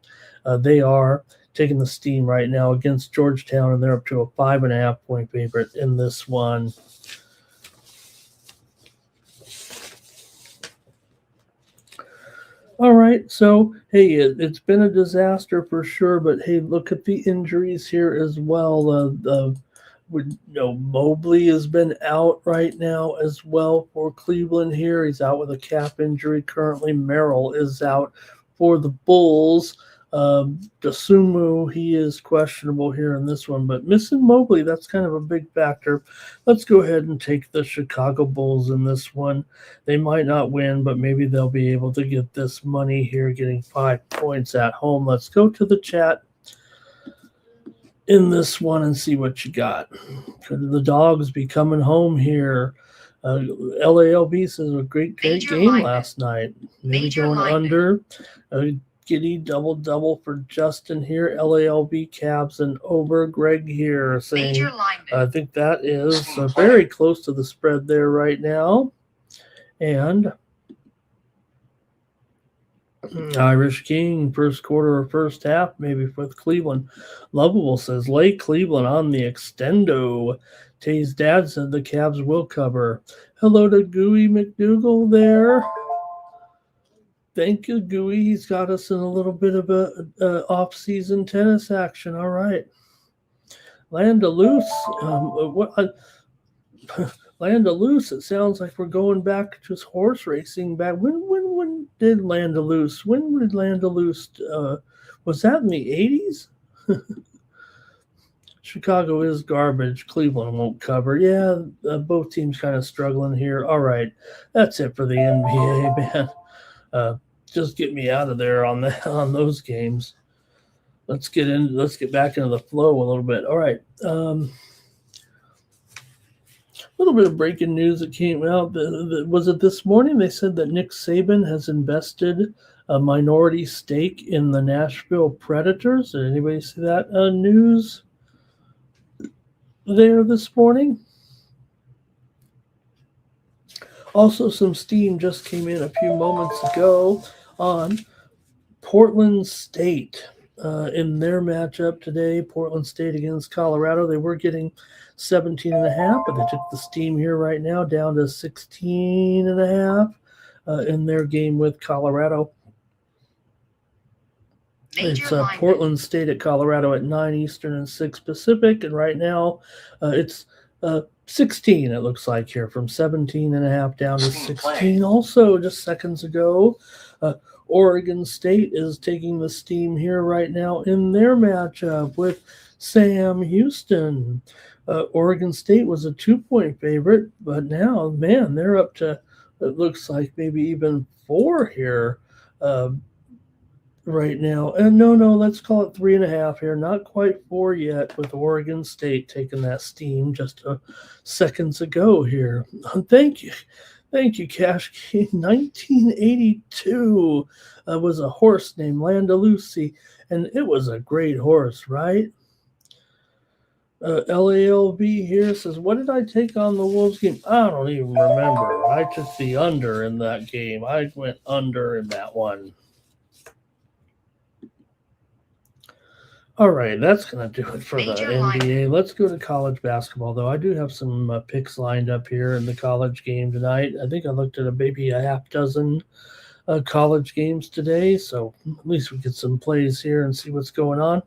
They are taking the steam right now against Georgetown, and they're up to a 5.5-point favorite in this one. All right, so hey, it's been a disaster for sure, but hey, look at the injuries here as well. Mobley has been out right now as well for Cleveland here. He's out with a calf injury currently. Merrill is out for the Bulls. Dosunmu, he is questionable here in this one, but missing Mobley, that's kind of a big factor. Let's go ahead and take the Chicago Bulls in this one. They might not win, but maybe they'll be able to get this money here, getting 5 points at home. Let's go to the chat in this one and see what you got. Could the Dogs be coming home here? LALB says a great game last night. Maybe going under. Giddy double for Justin here. LALB Cavs and over. Greg here saying I think that is very close to the spread there right now. And Irish King, first quarter or first half, maybe with Cleveland. Lovable says lay Cleveland on the extendo. Tay's dad said the Cavs will cover. Hello to Gooey McDougal there. Thank you, Gooey. He's got us in a little bit of a off-season tennis action. All right. Landaloose. Landaloose, it sounds like we're going back to horse racing back. When did Landaloose? When did Landaloose? Was that in the 80s? Chicago is garbage. Cleveland won't cover. Yeah, both teams kind of struggling here. All right. That's it for the NBA, man. Just get me out of there on those games. Let's get back into the flow a little bit. All right. A little bit of breaking news that came out. Was it this morning? They said that Nick Saban has invested a minority stake in the Nashville Predators. Did anybody see that news there this morning? Also, some steam just came in a few moments ago on Portland State in their matchup today. Portland State against Colorado. They were getting 17.5, but they took the steam here right now down to 16.5 in their game with Colorado. It's Portland State at Colorado at 9 Eastern and 6 Pacific, and right now it's 16, it looks like here, from 17.5 down to 16. Also, just seconds ago, Oregon State is taking the steam here right now in their matchup with Sam Houston. Oregon State was a 2-point favorite, but now, man, they're up to, it looks like maybe even 4 here right now. And no, let's call it 3.5 here. Not quite 4 yet, with Oregon State taking that steam just seconds ago here. Thank you, Cash King. 1982 was a horse named Landalusi, and it was a great horse, right? LALB here says, what did I take on the Wolves game? I don't even remember. I took the under in that game. I went under in that one. All right, that's going to do it for the Major NBA. Let's go to college basketball, though. I do have some picks lined up here in the college game tonight. I think I looked at maybe a half dozen college games today, so at least we get some plays here and see what's going on.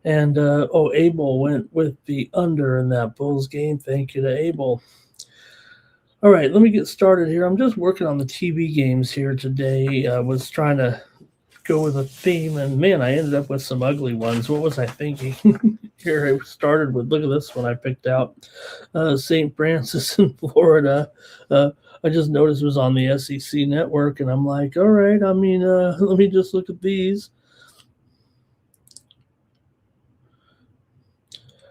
And, Abel went with the under in that Bulls game. Thank you to Abel. All right, let me get started here. I'm just working on the TV games here today. I was trying to go with a theme, and man, I ended up with some ugly ones. What was I thinking? Here I started with, look at this one I picked out. St. Francis in Florida. I just noticed it was on the SEC network, and I'm like, all right, let me just look at these.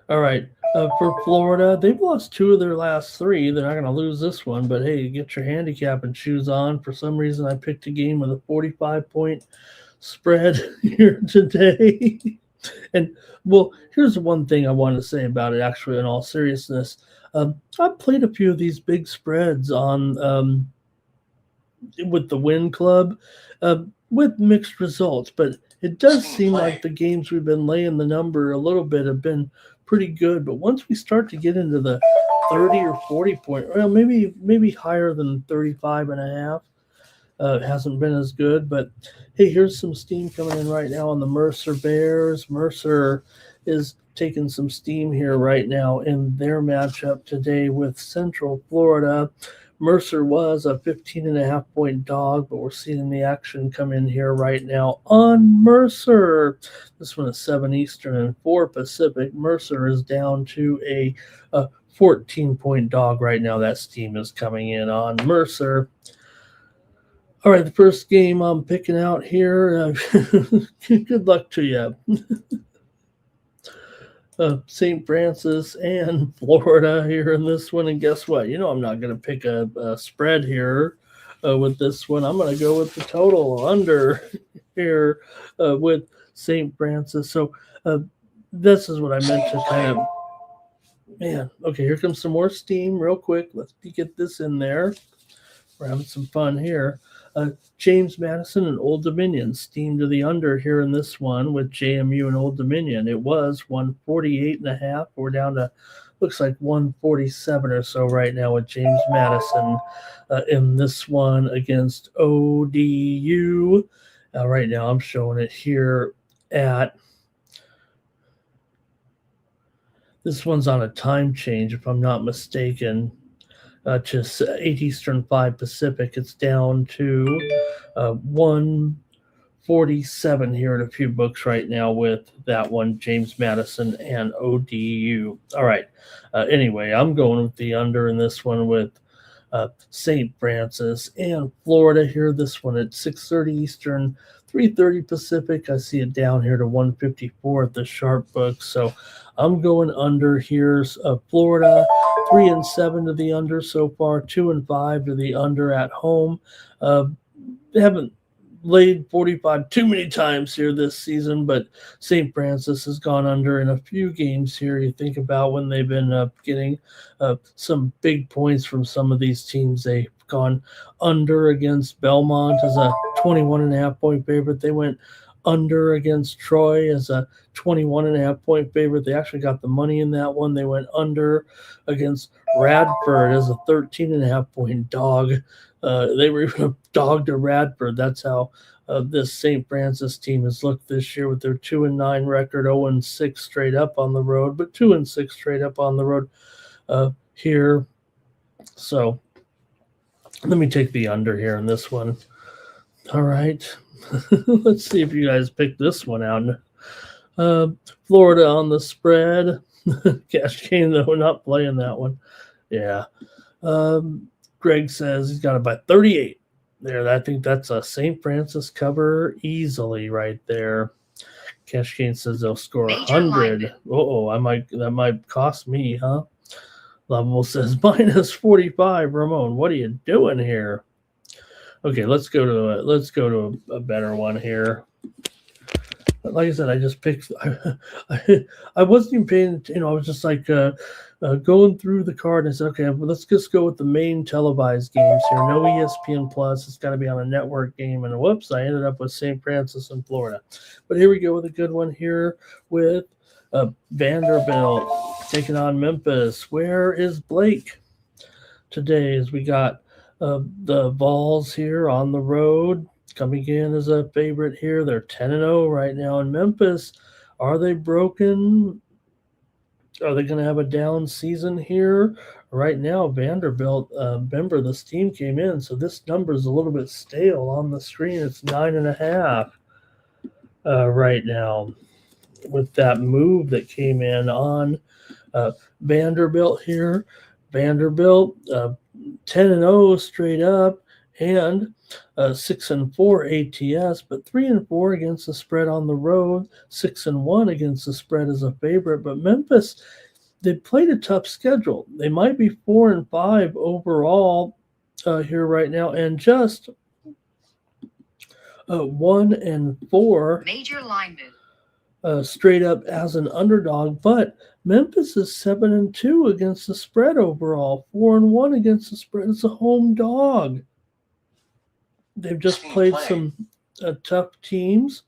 All right, for Florida, they've lost 2 of their last 3. They're not going to lose this one, but hey, get your handicap and shoes on. For some reason, I picked a game with a 45-point spread here today. And, well, here's one thing I want to say about it, actually, in all seriousness. I've played a few of these big spreads on with the Win Club with mixed results, but it does seem like the games we've been laying the number a little bit have been pretty good. But once we start to get into the 30 or 40 point, well, maybe higher than 35 and a half, it hasn't been as good. But hey, here's some steam coming in right now on the Mercer Bears. Mercer is taking some steam here right now in their matchup today with Central Florida. Mercer was a 15.5-point dog, but we're seeing the action come in here right now on Mercer. This one is 7 Eastern and 4 Pacific. Mercer is down to a 14-point dog right now. That steam is coming in on Mercer. All right, the first game I'm picking out here. Good luck to you. St. Francis and Florida here in this one. And guess what? I'm not going to pick a spread here with this one. I'm going to go with the total under here with St. Francis. So this is what I meant to kind of, man, okay, here comes some more steam real quick. Let's get this in there. We're having some fun here. James Madison and Old Dominion steam to the under here in this one with JMU and Old Dominion. It was 148.5. We're down to, looks like 147 or so right now with James Madison in this one against ODU. Right now I'm showing it here at, this one's on a time change if I'm not mistaken. To 8 Eastern, 5 Pacific. It's down to 147 here in a few books right now with that one, James Madison and ODU. All right. Anyway, I'm going with the under in this one with St. Francis and Florida here. This one at 6:30 Eastern, 3:30 Pacific. I see it down here to 154 at the sharp book. So I'm going under here. Florida 3-7 to the under so far, 2-5 to the under at home. They haven't laid 45 too many times here this season, but St. Francis has gone under in a few games here. You think about when they've been getting some big points from some of these teams. They've gone under against Belmont as a 21.5-point favorite. They went under against Troy as a 21.5-point favorite. They actually got the money in that one. They went under against Radford as a 13.5-point dog. They were even a dog to Radford. That's how this St. Francis team has looked this year with their 2-9 record, 0-6 straight up on the road, but 2-6 straight up on the road here. So let me take the under here in this one. All right. Let's see if you guys picked this one out. Florida on the spread. Cash game, though, not playing that one. Yeah. Greg says he's got about 38 there. I think that's a St. Francis cover easily right there. Cash game says they'll score 100. That might cost me, huh? Level says minus 45. Ramon, what are you doing here? Okay, let's go to a better one here. like I said, I just picked. I wasn't even paying. I was just like going through the card and I said, okay, well, let's just go with the main televised games here. No ESPN Plus. It's got to be on a network game. And whoops, I ended up with St. Francis in Florida. But here we go with a good one here with Vanderbilt taking on Memphis. Where is Blake today? As we got the Vols here on the road. Coming in as a favorite here. They're 10-0 right now in Memphis. Are they broken? Are they going to have a down season here? Right now, Vanderbilt, remember this team came in, so this number is a little bit stale on the screen. It's 9.5 right now with that move that came in on Vanderbilt here. Vanderbilt 10-0 straight up and 6-4 ATS, but 3-4 against the spread on the road, 6-1 against the spread as a favorite. But Memphis, they played a tough schedule. They might be 4-5 overall here right now, and just 1-4 Major line move. straight up as an underdog. But Memphis is 7-2 against the spread overall, 4-1 against the spread. It's a home dog. They've just played some tough teams.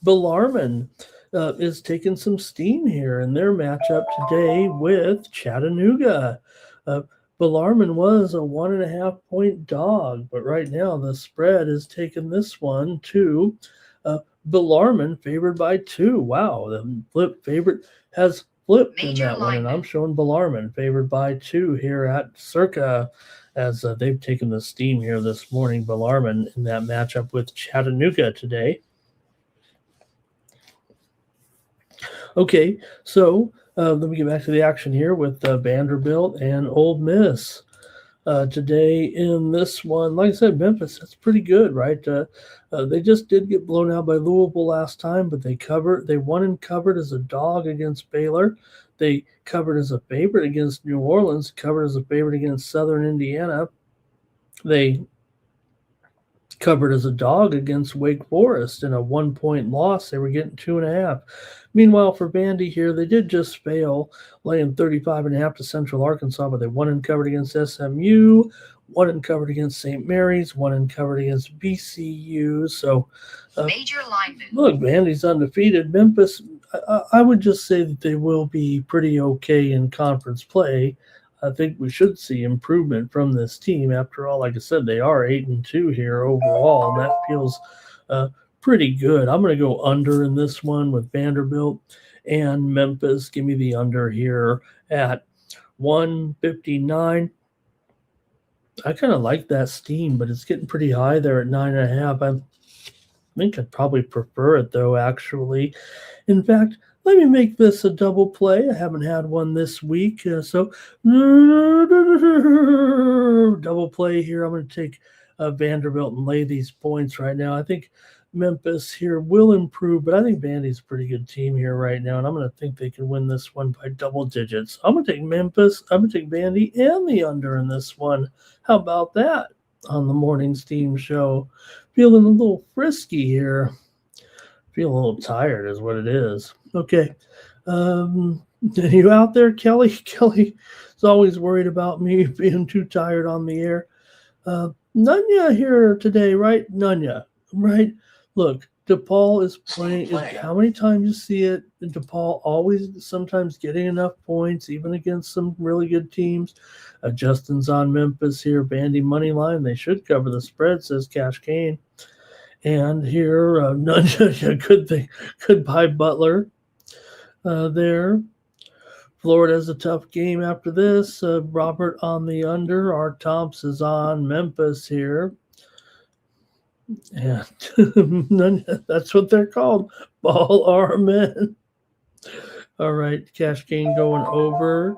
Bellarmine is taking some steam here in their matchup today with Chattanooga. Bellarmine was a 1.5 point dog, but right now the spread is taking this one to Bellarmine favored by 2. Wow, the flip favorite has flipped in that one, and I'm showing Bellarmine favored by 2 here at Circa as they've taken the steam here this morning. Bellarmine in that matchup with Chattanooga today. Okay, so let me get back to the action here with Vanderbilt and Ole Miss. Today in this one, like I said, Memphis, that's pretty good, right? They just did get blown out by Louisville last time, but they won and covered as a dog against Baylor. They covered as a favorite against New Orleans, covered as a favorite against Southern Indiana. They covered as a dog against Wake Forest in a 1 point loss. They were getting 2.5. Meanwhile, for Vandy here, they did just fail, laying 35.5 to Central Arkansas, but they won and covered against SMU, won and covered against St. Mary's, won and covered against VCU. So, major line move. Look, Vandy's undefeated. Memphis, I would just say that they will be pretty okay in conference play. I think we should see improvement from this team. After all, like I said, they are 8-2 here overall, and that feels pretty good. I'm going to go under in this one with Vanderbilt and Memphis. Give me the under here at 159. I kind of like that steam, but it's getting pretty high there at 9.5. I think I'd probably prefer it, though, actually. In fact, let me make this a double play. I haven't had one this week, so double play here. I'm going to take Vanderbilt and lay these points right now. I think Memphis here will improve, but I think Vandy's a pretty good team here right now, and I'm going to think they can win this one by double digits. I'm going to take Memphis, I'm going to take Vandy, and the under in this one. How about that on the morning steam show? Feeling a little frisky here. Feel a little tired is what it is. Okay. Are you out there, Kelly? Kelly is always worried about me being too tired on the air. Nunya here today, right? Nunya, right? Look, DePaul is playing. How many times you see it? DePaul always sometimes getting enough points, even against some really good teams. Justin's on Memphis here. Vandy Moneyline. They should cover the spread, says Cash Kane. And here, Nunya, good thing. Goodbye, Butler. There. Florida has a tough game after this. Robert on the under. Art Thompson is on Memphis here. And that's what they're called. Ball are men. All right. Cash Game going over.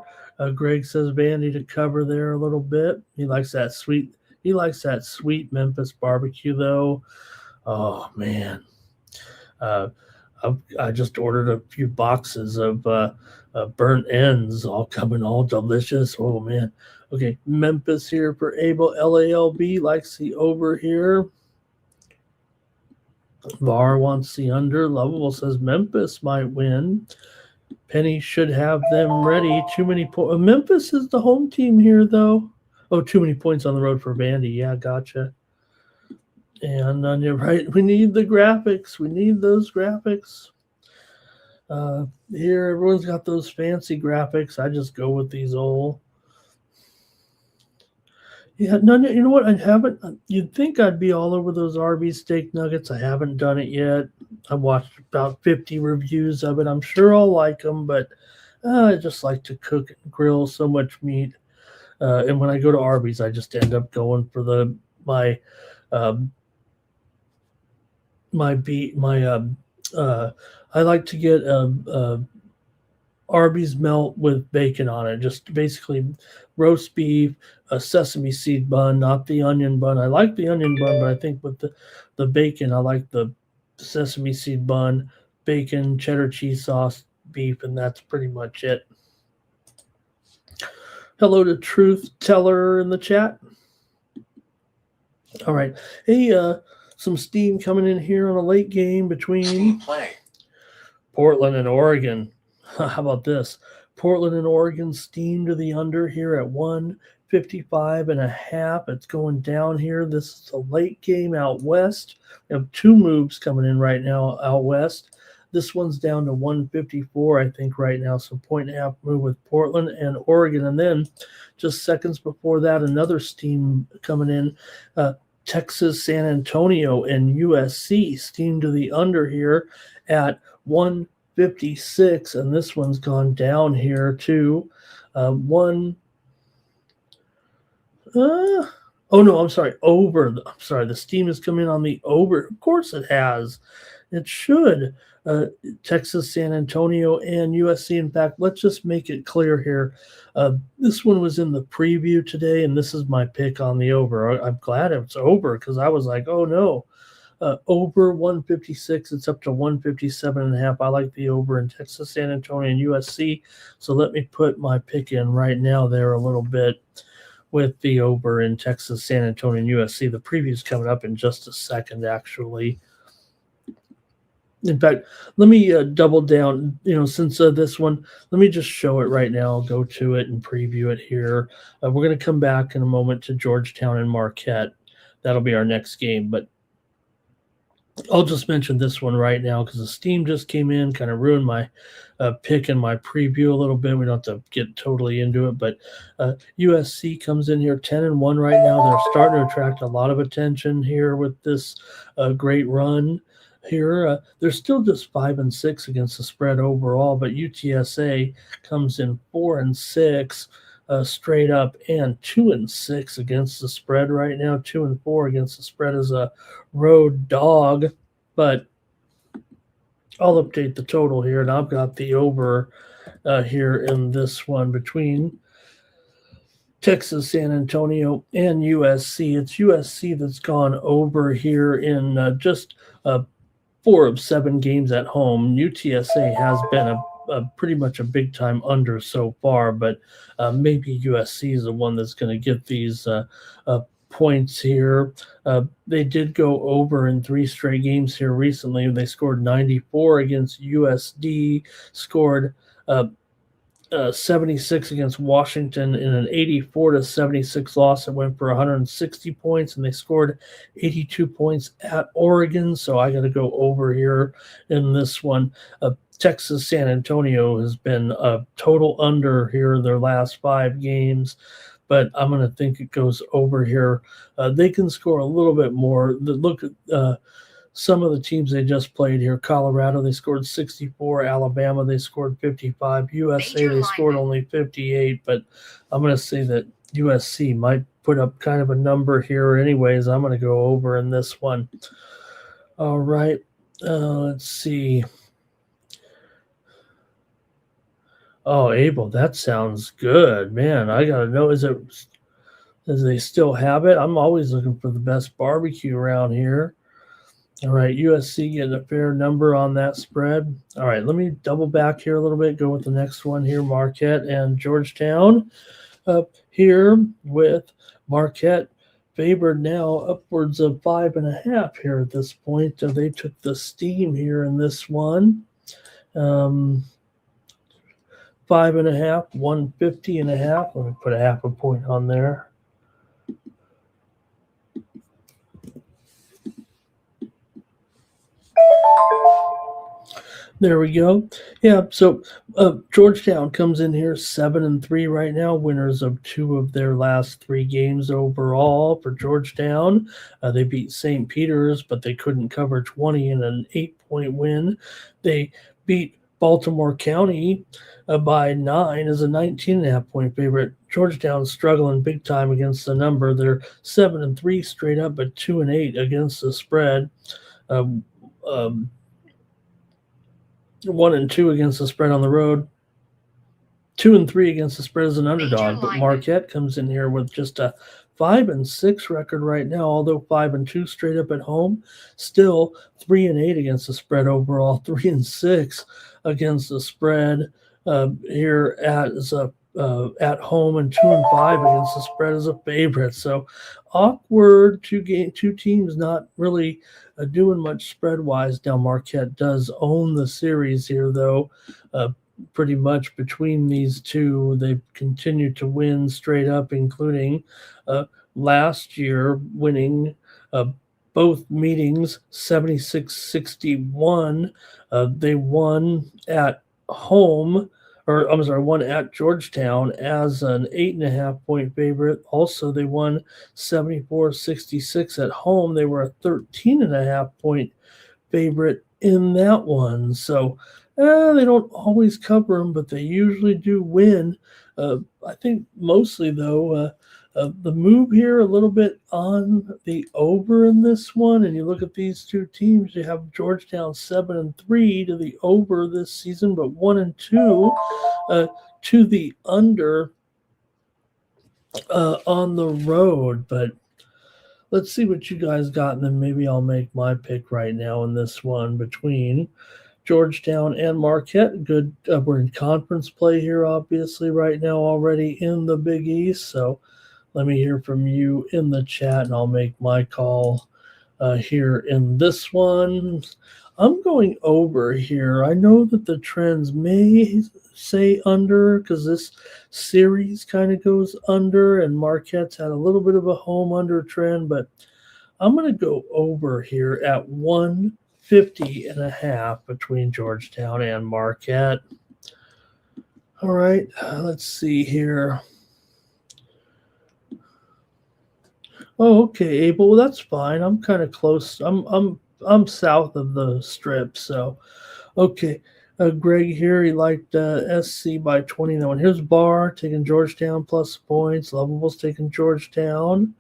Greg says Vandy to cover there a little bit. He likes that sweet Memphis barbecue, though. Oh, man. I just ordered a few boxes of burnt ends, all coming all delicious. Oh, man. Okay, Memphis here for Abel. LALB likes the over here. VAR wants the under. Lovable says Memphis might win. Penny should have them ready. Too many points. Memphis is the home team here, though. Oh, too many points on the road for Vandy. Yeah, gotcha. And you're right. We need the graphics. We need those graphics. Here, everyone's got those fancy graphics. I just go with these old. Yeah, no, you know what? I haven't. You'd think I'd be all over those Arby's steak nuggets. I haven't done it yet. I watched about 50 reviews of it. I'm sure I'll like them, but I just like to cook and grill so much meat. And when I go to Arby's, I just end up going for my I like to get Arby's melt with bacon on it. Just basically roast beef, a sesame seed bun, not the onion bun. I like the onion bun, but I think with the bacon, I like the sesame seed bun, bacon, cheddar cheese sauce, beef, and that's pretty much it. Hello to Truth Teller in the chat. All right. Hey, some steam coming in here on a late game between Portland and Oregon. How about this? Portland and Oregon steam to the under here at 155.5. It's going down here. This is a late game out west. We have two moves coming in right now out west. This one's down to 154, I think, right now. So 1.5 move with Portland and Oregon. And then just seconds before that, another steam coming in. Texas, San Antonio, and USC steam to the under here at 156. And this one's gone down here to over. The steam has come in on the over. Of course it has. It should. Texas, San Antonio, and USC. In fact, let's just make it clear here. This one was in the preview today, and this is my pick on the over. I'm glad it's over because I was like, oh no. Over 156, it's up to 157.5. I like the over in Texas, San Antonio, and USC. So let me put my pick in right now there a little bit with the over in Texas, San Antonio, and USC. The preview's coming up in just a second, actually. In fact, let me double down, since this one, let me just show it right now. I'll go to it and preview it here. We're going to come back in a moment to Georgetown and Marquette. That'll be our next game. But I'll just mention this one right now because the steam just came in, kind of ruined my pick and my preview a little bit. We don't have to get totally into it. But USC comes in here 10-1 right now. They're starting to attract a lot of attention here with this great run. Here, they're still just 5-6 against the spread overall, but UTSA comes in 4-6 straight up and 2-6 against the spread right now. 2-4 against the spread as a road dog, but I'll update the total here, and I've got the over here in this one between Texas, San Antonio, and USC. It's USC that's gone over here in just 4 of 7 games at home. UTSA has been a pretty much a big time under so far, but maybe USC is the one that's going to get these points here. They did go over in 3 straight games here recently. They scored 94 against USD, scored 76 against Washington in an 84-76 loss. It went for 160 points, and they scored 82 points at Oregon. So I got to go over here in this one. Texas, San Antonio has been a total under here their last 5 games, but I'm going to think it goes over here. They can score a little bit more. Look at some of the teams they just played here. Colorado, they scored 64. Alabama, they scored 55. USA, they scored only 58. But I'm going to say that USC might put up kind of a number here anyways. I'm going to go over in this one. All right. Let's see. Oh, Abel, that sounds good. Man, I got to know, does they still have it? I'm always looking for the best barbecue around here. All right, USC getting a fair number on that spread. All right, let me double back here a little bit, go with the next one here, Marquette and Georgetown. Here with Marquette favored now upwards of 5.5 here at this point. They took the steam here in this one. 5.5, 150.5. Let me put a half a point on there. There we go. Yeah, so Georgetown comes in here 7-3 right now, winners of 2 of their last 3 games overall for Georgetown. They beat St. Peter's, but they couldn't cover 20 in an 8-point win. They beat Baltimore County by 9 as a 19.5-point favorite. Georgetown's struggling big time against the number. They're 7-3 straight up, but 2-8 against the spread. 1-2 against the spread on the road. 2-3 against the spread as an underdog. But Marquette comes in here with just a 5-6 record right now, although 5-2 straight up at home. Still 3-8 against the spread overall. 3-6 against the spread here at home, and 2-5 against the spread as a favorite. So awkward. Two teams not really doing much spread wise. Now Marquette does own the series here, though. Pretty much between these two, they've continued to win straight up, including last year winning both meetings 76-61. They won at home, or I'm sorry, won at Georgetown as an 8.5-point favorite. Also, they won 74-66 at home. They were a 13.5-point favorite in that one. So they don't always cover them, but they usually do win. I think mostly, though, the move here a little bit on the over in this one, and you look at these two teams, you have Georgetown 7-3 to the over this season, but 1-2 to the under on the road. But let's see what you guys got, and then maybe I'll make my pick right now in this one between Georgetown and Marquette. Good. We're in conference play here, obviously, right now already in the Big East. So let me hear from you in the chat, and I'll make my call here in this one. I'm going over here. I know that the trends may say under because this series kind of goes under, and Marquette's had a little bit of a home under trend, but I'm going to go over here at 150.5 between Georgetown and Marquette. All right, let's see here. Oh, okay, Abel. Well, that's fine. I'm kind of close. I'm south of the strip, so okay. Greg here, he liked SC by 20. Now, here's Barr taking Georgetown plus points. Lovable's taking Georgetown.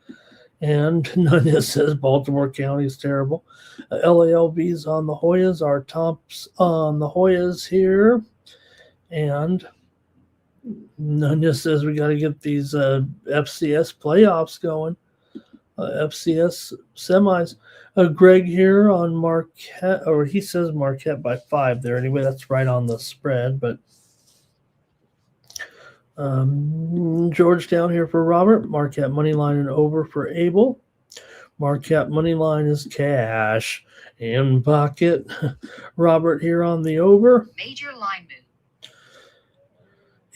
And Nunez says Baltimore County is terrible. LALB's on the Hoyas. Our tops on the Hoyas here. And Nunez says we got to get these FCS playoffs going. FCS semis. Greg here on Marquette, or he says Marquette by 5 there. Anyway, that's right on the spread. But Georgetown here for Robert. Marquette money line and over for Abel. Marquette money line is cash in pocket. Robert here on the over. Major line move.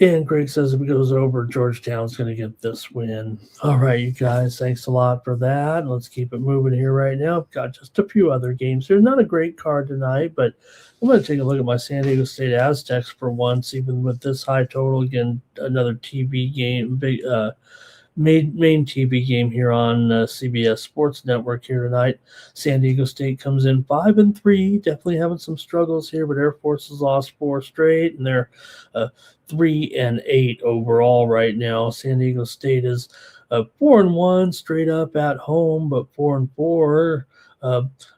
And Greg says if it goes over, Georgetown's going to get this win. All right, you guys, thanks a lot for that. Let's keep it moving here right now. I've got just a few other games. There's not a great card tonight, but I'm going to take a look at my San Diego State Aztecs for once, even with this high total. Again, another TV game, main TV game here on CBS Sports Network here tonight. San Diego State comes in 5-3, definitely having some struggles here, but Air Force has lost 4 straight, and they're 3-8 overall right now. San Diego State is 4-1 straight up at home, but 4-4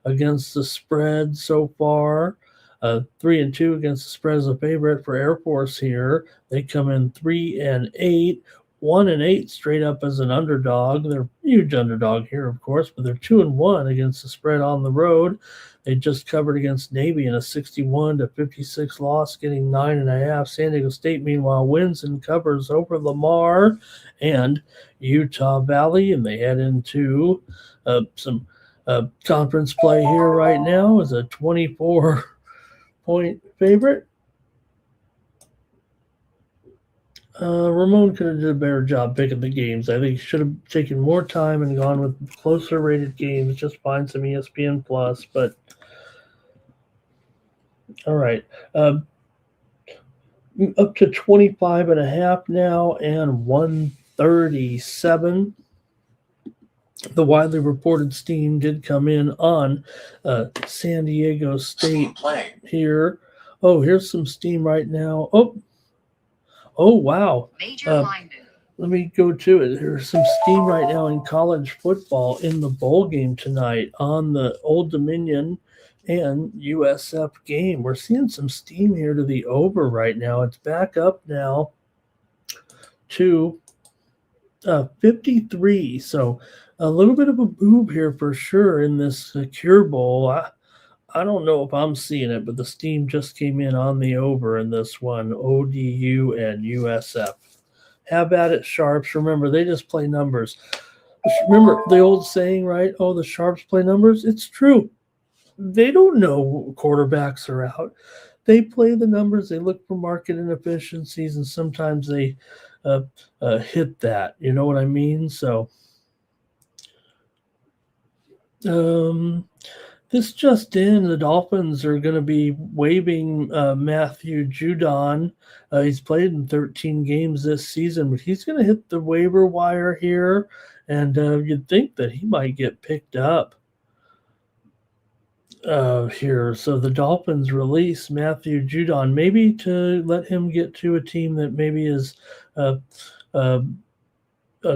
against the spread so far. 3-2 against the spread as a favorite for Air Force here. They come in 3-8. 1-8 straight up as an underdog. They're a huge underdog here, of course, but they're 2-1 against the spread on the road. They just covered against Navy in a 61-56 loss, getting 9.5. San Diego State, meanwhile, wins and covers over Lamar and Utah Valley, and they head into some conference play here right now as a 24-point favorite. Ramon could have did a better job picking the games. I think he should have taken more time and gone with closer rated games. Just find some ESPN Plus, but all right. Up to 25.5 now and 137. The widely reported steam did come in on San Diego State here. Oh, here's some steam right now. Oh, wow. Major line move. Let me go to it. There's some steam right now in college football in the bowl game tonight on the Old Dominion and USF game. We're seeing some steam here to the over right now. It's back up now to 53. So a little bit of a move here for sure in this Cure Bowl. I don't know if I'm seeing it, but the steam just came in on the over in this one, ODU and USF. Have at it, Sharps. Remember, they just play numbers. Remember the old saying, right? Oh, the Sharps play numbers. It's true. They don't know quarterbacks are out. They play the numbers. They look for market inefficiencies, and sometimes they hit that. You know what I mean? So this just in, the Dolphins are going to be waiving Matthew Judon. He's played in 13 games this season, but he's going to hit the waiver wire here, and you'd think that he might get picked up here. So the Dolphins release Matthew Judon, maybe to let him get to a team that maybe is a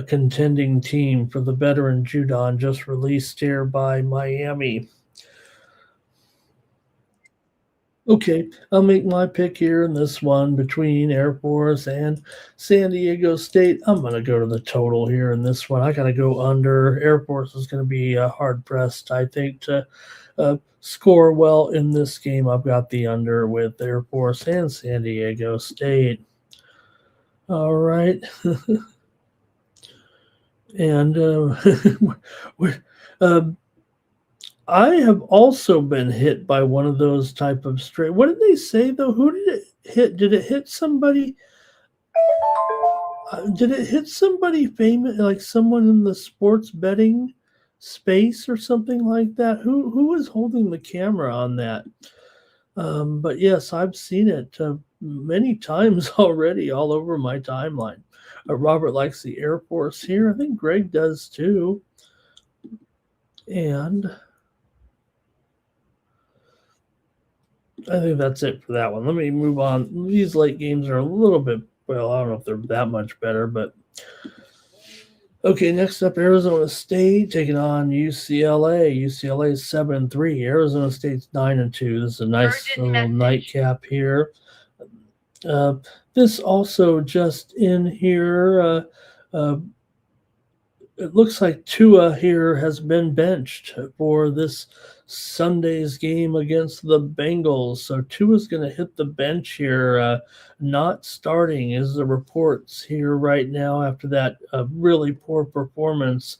contending team for the veteran Judon, just released here by Miami. Okay, I'll make my pick here in this one between Air Force and San Diego State. I'm going to go to the total here in this one. I got to go under. Air Force is going to be hard-pressed, I think, to score well in this game. I've got the under with Air Force and San Diego State. All right. And I have also been hit by one of those type of straight. What did they say though? Who did it hit? Did it hit somebody? Did it hit somebody famous, like someone in the sports betting space or something like that? Who was holding the camera on that? But yes, I've seen it many times already, all over my timeline. Robert likes the Air Force here. I think Greg does too. And I think that's it for that one. Let me move on. These late games are a little bit, well, I don't know if they're that much better, but okay, next up, Arizona State taking on UCLA. UCLA is 7-3. Arizona State's 9-2. This is a nice little nightcap here. This also just in here, it looks like Tua here has been benched for this Sunday's game against the Bengals. So Tua's going to hit the bench here, not starting is the reports here right now after that really poor performance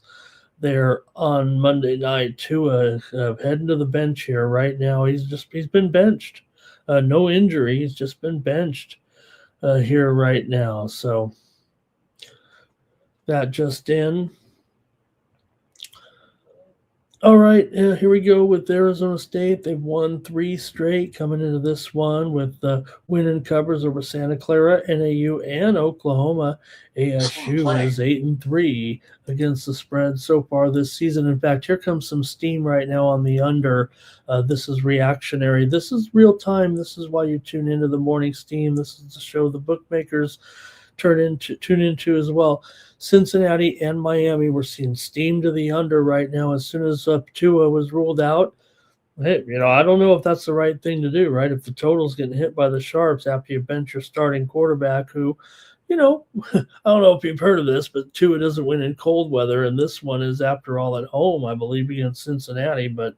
there on Monday night. Tua heading to the bench here right now. He's been benched. No injury. He's just been benched here right now. So that just in. All right, here we go with Arizona State. They've won 3 straight coming into this one with winning covers over Santa Clara, NAU, and Oklahoma. ASU is 8-3 against the spread so far this season. In fact, here comes some steam right now on the under. This is reactionary. This is real time. This is why you tune into the morning steam. This is the show the bookmakers tune into as well. Cincinnati and Miami, we're seeing steam to the under right now as soon as Tua was ruled out. Hey, I don't know if that's the right thing to do, right? If the total's getting hit by the Sharps after you bench your starting quarterback who, I don't know if you've heard of this, but Tua doesn't win in cold weather, and this one is, after all, at home, I believe, against Cincinnati. But,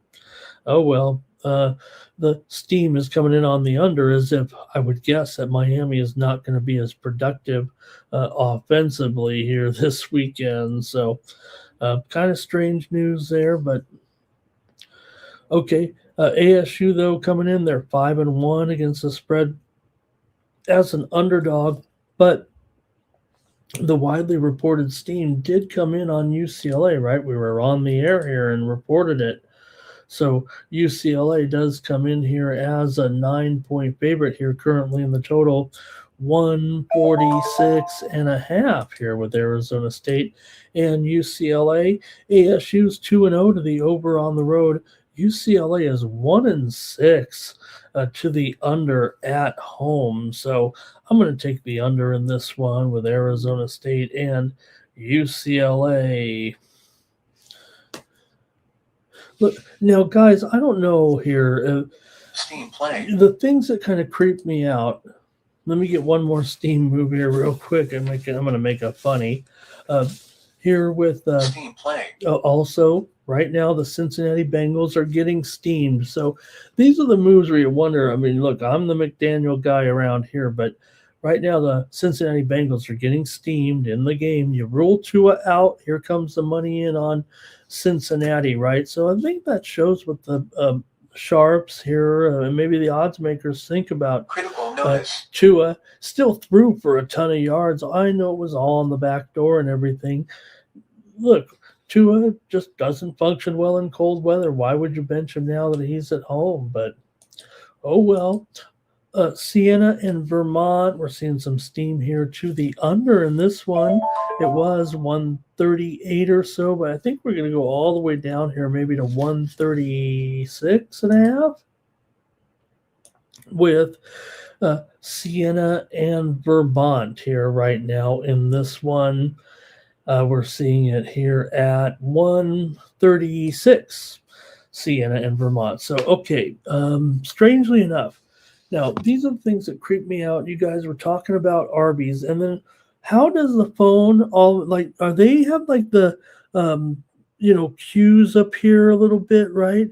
oh well. the steam is coming in on the under, as if I would guess that Miami is not going to be as productive offensively here this weekend. So kind of strange news there, but okay. ASU though coming in, they're 5-1 against the spread as an underdog, but the widely reported steam did come in on UCLA, right? We were on the air here and reported it. So UCLA does come in here as a 9-point favorite here currently in the total 146.5 here with Arizona State and UCLA. ASU's 2-0 to the over on the road. UCLA is 1-6 to the under at home. So I'm going to take the under in this one with Arizona State and UCLA. Look, now, guys, I don't know here. Steam play. The things that kind of creep me out. Let me get one more Steam move here real quick. I'm going to make a funny. Here with Steam play. Also, right now, the Cincinnati Bengals are getting steamed. So these are the moves where you wonder. I mean, look, I'm the McDaniel guy around here, but right now the Cincinnati Bengals are getting steamed in the game. You rule Tua out. Here comes the money in on Cincinnati, right? So I think that shows what the sharps here and maybe the odds makers think about. Critical notice. Tua still threw for a ton of yards. I know it was all on the back door and everything. Look, Tua just doesn't function well in cold weather. Why would you bench him now that he's at home? But, oh well. Siena and Vermont, we're seeing some steam here to the under in this one. It was 138 or so, but I think we're going to go all the way down here, maybe to 136.5 with Siena and Vermont here right now in this one. We're seeing it here at 136, Siena and Vermont. So, okay, strangely enough, now these are the things that creep me out. You guys were talking about Arby's, and then how does the phone are they have like the cues up here a little bit, right?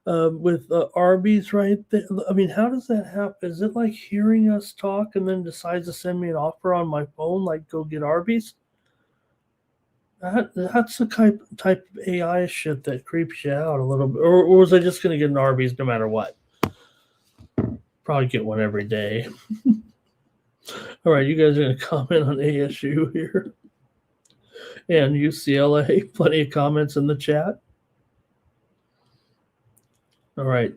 With Arby's right there. I mean, how does that happen? Is it like hearing us talk and then decides to send me an offer on my phone, like go get Arby's? That's the type of AI shit that creeps you out a little bit. Or was I just going to get an Arby's no matter what? Probably get one every day. All right, you guys are going to comment on ASU here and UCLA. Plenty of comments in the chat. All right,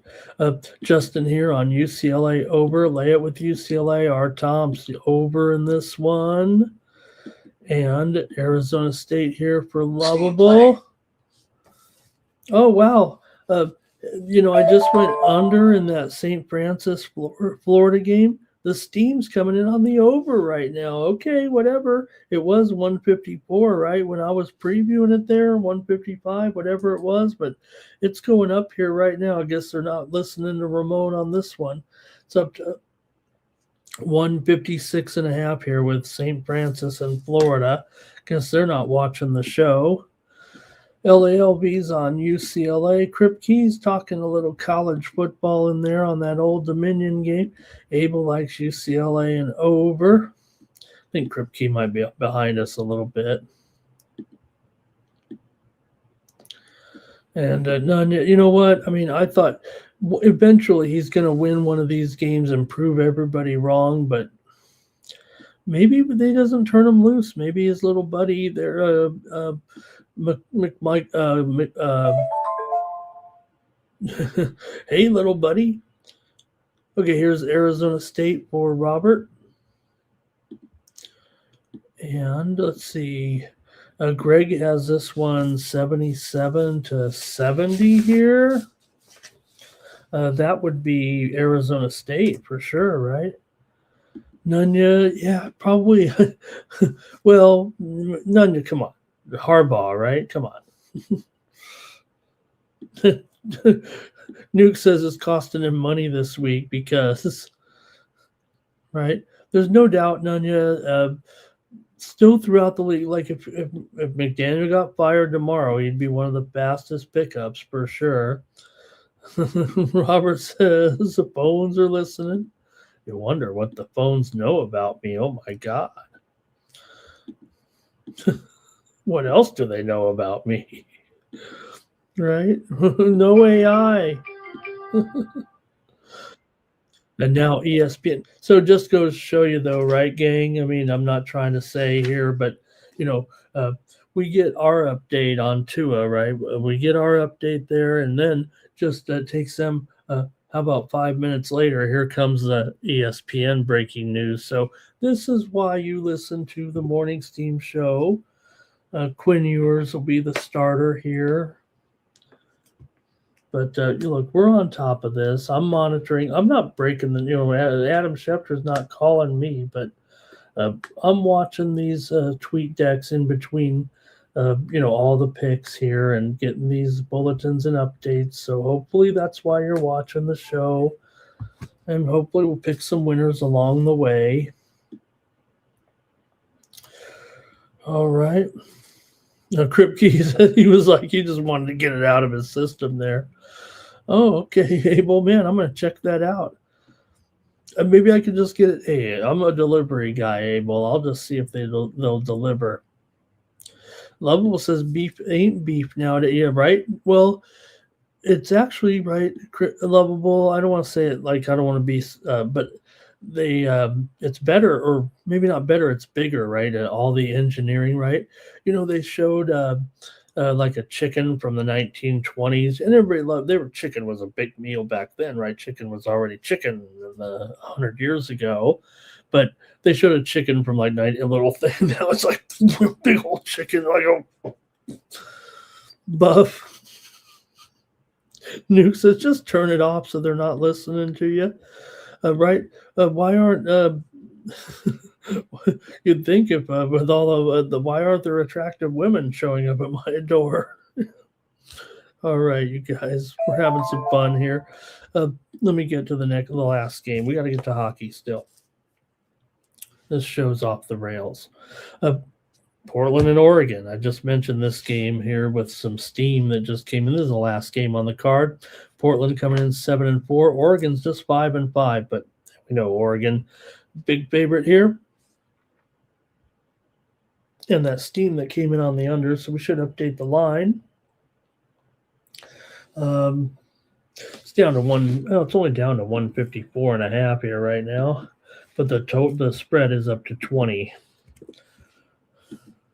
Justin here on UCLA over. Lay it with UCLA. R. Tom's over in this one. And Arizona State here for lovable. Oh, wow. I just went under in that St. Francis, Florida game. The steam's coming in on the over right now. Okay, whatever. It was 154, right? When I was previewing it there, 155, whatever it was. But it's going up here right now. I guess they're not listening to Ramon on this one. It's up to 156.5 here with St. Francis in Florida. Guess they're not watching the show. LALV's on UCLA. Kripke's talking a little college football in there on that Old Dominion game. Abel likes UCLA and over. I think Kripke might be up behind us a little bit. And none. You know what? I mean, I thought eventually he's going to win one of these games and prove everybody wrong, but maybe they doesn't turn him loose. Maybe his little buddy there, hey, little buddy. Okay, here's Arizona State for Robert. And let's see. Greg has this one 77-70 here. That would be Arizona State for sure, right? Nunya, yeah, probably. Well, Nunya, come on. Harbaugh, right? Come on. Nuke says it's costing him money this week because, right? There's no doubt Nunya still throughout the league. Like if McDaniel got fired tomorrow, he'd be one of the fastest pickups for sure. Robert says the phones are listening. You wonder what the phones know about me. Oh my God. What else do they know about me? Right? No AI. And now ESPN. So it just goes to show you, though, right, gang? I mean, I'm not trying to say here, but you know, we get our update on Tua, right? We get our update there, and then just takes them. How about 5 minutes later? Here comes the ESPN breaking news. So this is why you listen to the Morning Steam Show. Quinn Ewers will be the starter here. But look, we're on top of this. I'm monitoring. I'm not breaking the. Adam Schefter's not calling me, but I'm watching these tweet decks in between. All the picks here and getting these bulletins and updates. So hopefully that's why you're watching the show, and hopefully we'll pick some winners along the way. All right. Kripke said he was like he just wanted to get it out of his system there. Oh, okay, Abel, man, I'm gonna check that out. Maybe I could just get it. Hey, I'm a delivery guy, Abel. I'll just see if they'll deliver. Lovable says beef ain't beef nowadays. Yeah, right. Well, it's actually right. Lovable. I don't want to say it like I don't want to be, but they it's better, or maybe not better. It's bigger, right? All the engineering, right? They showed like a chicken from the 1920s, and everybody loved. Chicken was a big meal back then, right? Chicken was already chicken 100 years ago, but they showed a chicken from like a little thing. Now it's like big old chicken, like a buff. Nuke says just turn it off so they're not listening to you, right? Why aren't you'd think if with all of why aren't there attractive women showing up at my door? All right, you guys, we're having some fun here. Let me get to the last game. We got to get to hockey still. This show's off the rails. Portland and Oregon. I just mentioned this game here with some steam that just came in. This is the last game on the card. Portland coming in 7-4. Oregon's just 5-5, but we know Oregon, big favorite here. And that steam that came in on the under, so we should update the line. It's down to it's only down to 154.5 here right now, but the spread is up to 20.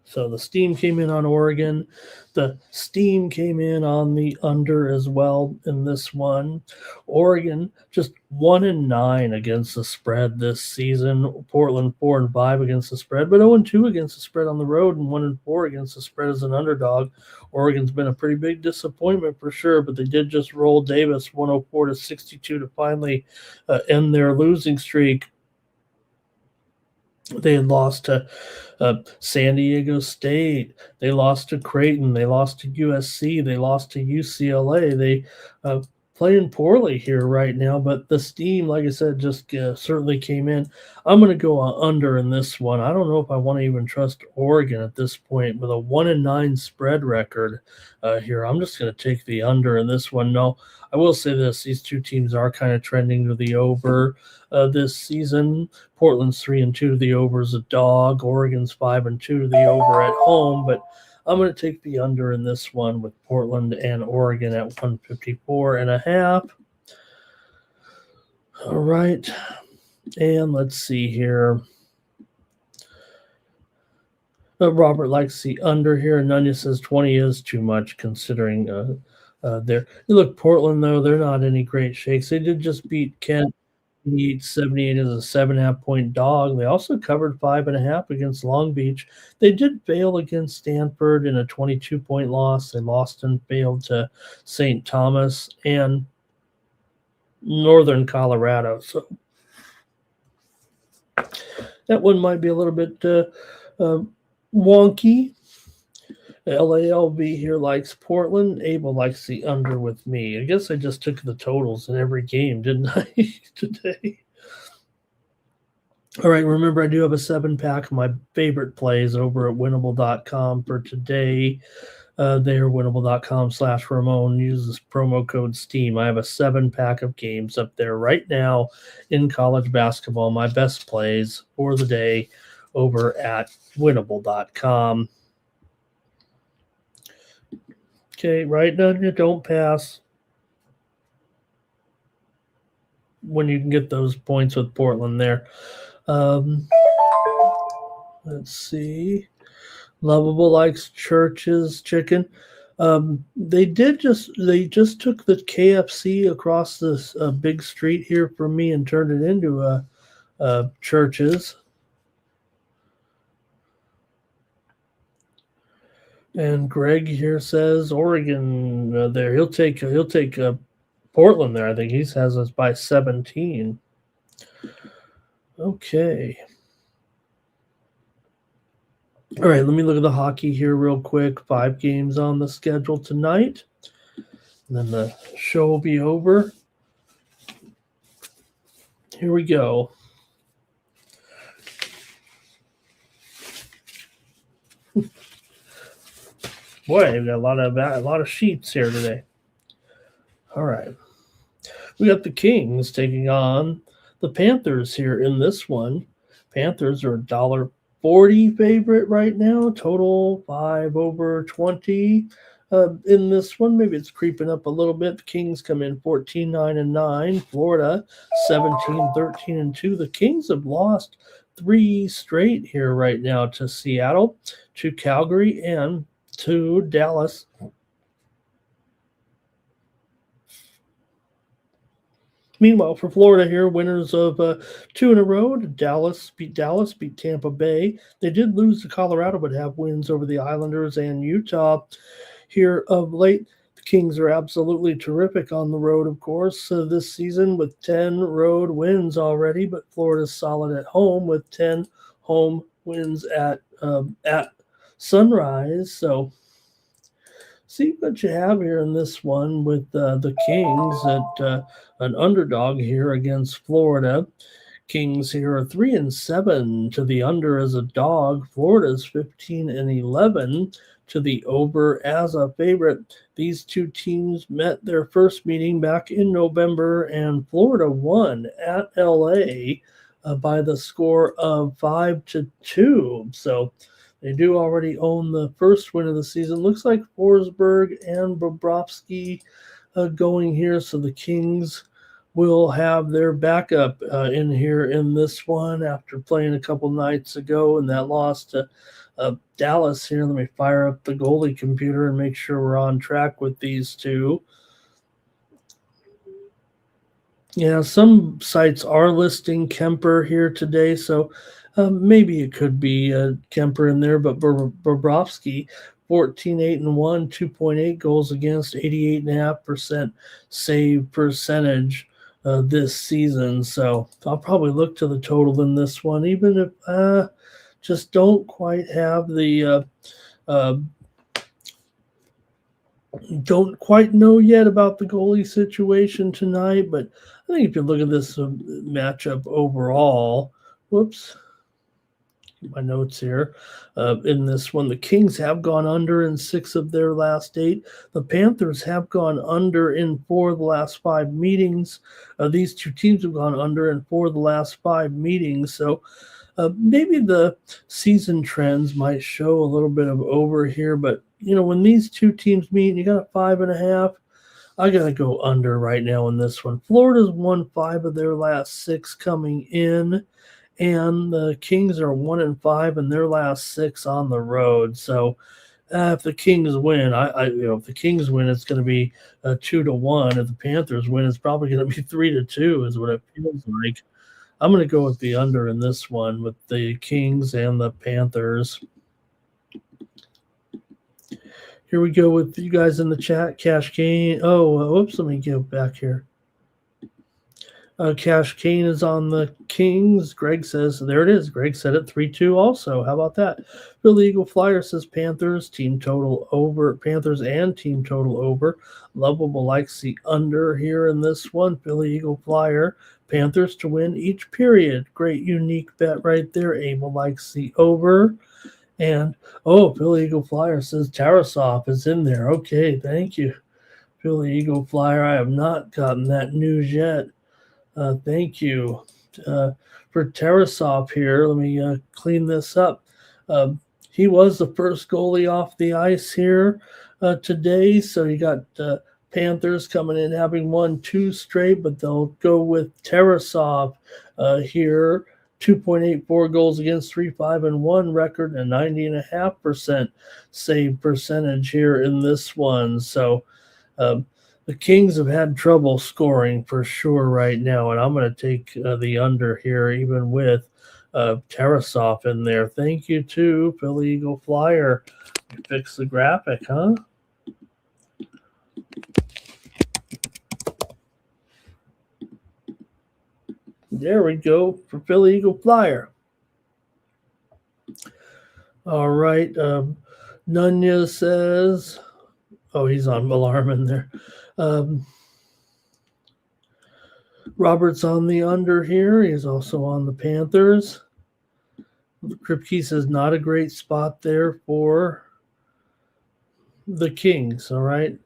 So the steam came in on Oregon. The steam came in on the under as well in this one. Oregon just 1-9 against the spread this season. Portland 4-5 against the spread, but 0-2 against the spread on the road and 1-4 against the spread as an underdog. Oregon's been a pretty big disappointment for sure, but they did just roll Davis 104-62 to finally end their losing streak. They had lost to San Diego State. They lost to Creighton. They lost to USC. They lost to UCLA. They playing poorly here right now, but the steam, like I said, just certainly came in. I'm going to go under in this one. I don't know if I want to even trust Oregon at this point with a 1-9 spread record here. I'm just going to take the under in this one. No, I will say this. These two teams are kind of trending to the over this season. Portland's 3-2 to the over as a dog. Oregon's 5-2 to the over at home, but I'm going to take the under in this one with Portland and Oregon at 154.5. All right. And let's see here. Robert likes the under here. Nunya says 20 is too much considering their. You look, Portland, though, they're not any great shakes. They did just beat Kent. 78 as a 7.5-point dog. They also covered 5.5 against Long Beach. They did fail against Stanford in a 22-point loss. They lost and failed to St. Thomas and Northern Colorado. So that one might be a little bit wonky. LALV here likes Portland. Abel likes the under with me. I guess I just took the totals in every game, didn't I, today? All right, remember I do have a 7-pack of my favorite plays over at winnable.com for today. They are winnable.com/Ramon. Use this promo code STEAM. I have a 7-pack of games up there right now in college basketball. My best plays for the day over at winnable.com. Okay, right now you don't pass when you can get those points with Portland there. Let's see. Lovable likes Church's chicken. They just took the KFC across this big street here from me and turned it into a Church's. And Greg here says Oregon there. He'll take Portland there. I think he has us by 17. Okay. All right, let me look at the hockey here real quick. 5 games on the schedule tonight. And then the show will be over. Here we go. Boy, we've got a lot of sheets here today. All right. We got the Kings taking on the Panthers here in this one. Panthers are $1.40 favorite right now. Total 5 over 20 in this one. Maybe it's creeping up a little bit. The Kings come in 14-9-9. Florida 17-13-2. The Kings have lost 3 straight here right now to Seattle, to Calgary, and to Dallas. Meanwhile, for Florida here, winners of 2 in a row. Dallas, beat Tampa Bay. They did lose to Colorado, but have wins over the Islanders and Utah here of late. The Kings are absolutely terrific on the road, of course, this season with 10 road wins already, but Florida's solid at home with 10 home wins at Sunrise. So see what you have here in this one with the Kings at an underdog here against Florida. Kings here are 3-7 to the under as a dog. Florida's 15-11 to the over as a favorite. These two teams met their first meeting back in November, and Florida won at LA by the score of 5-2. So they do already own the first win of the season. Looks like Forsberg and Bobrovsky going here, so the Kings will have their backup in here in this one after playing a couple nights ago, and that loss to Dallas here. Let me fire up the goalie computer and make sure we're on track with these two. Yeah, some sites are listing Kemper here today, so maybe it could be Kemper in there, but Bobrovsky, 14-8-1, 2.8 goals against, 88.5% save percentage this season. So I'll probably look to the total in this one, even if just don't quite have the don't quite know yet about the goalie situation tonight. But I think if you look at this matchup overall, whoops, my notes here. In this one, the Kings have gone under in 6 of their last 8. The Panthers have gone under in 4 of the last 5 meetings. These two teams have gone under in 4 of the last 5 meetings. So maybe the season trends might show a little bit of over here. But, you know, when these two teams meet and you got a 5.5, I got to go under right now in this one. Florida's won 5 of their last 6 coming in, and the Kings are 1-5 in their last 6 on the road. So if the Kings win, if the Kings win, it's going to be 2-1. If the Panthers win, it's probably going to be 3-2, is what it feels like. I'm going to go with the under in this one with the Kings and the Panthers. Here we go with you guys in the chat. Cash Kane. Whoops, let me get back here. Cash Kane is on the Kings. Greg says, there it is. Greg said it 3-2 also. How about that? Philly Eagle Flyer says Panthers, team total over. Panthers and team total over. Lovable likes the under here in this one. Philly Eagle Flyer. Panthers to win each period. Great unique bet right there. Abel likes the over. And, oh, Philly Eagle Flyer says Tarasov is in there. Okay, thank you. Philly Eagle Flyer, I have not gotten that news yet. Thank you. For Tarasov here, let me clean this up. He was the first goalie off the ice here today, so you got Panthers coming in having won 2 straight, but they'll go with Tarasov here. 2.84 goals against, 3-5-1 record, and 90.5% save percentage here in this one. So the Kings have had trouble scoring for sure right now, and I'm going to take the under here, even with Tarasov in there. Thank you to Philly Eagle Flyer. Fix the graphic, huh? There we go for Philly Eagle Flyer. All right. Nunez says, oh, he's on Bellarmine there. Robert's on the under here. He's also on the Panthers. Kripke says not a great spot there for the Kings. All right.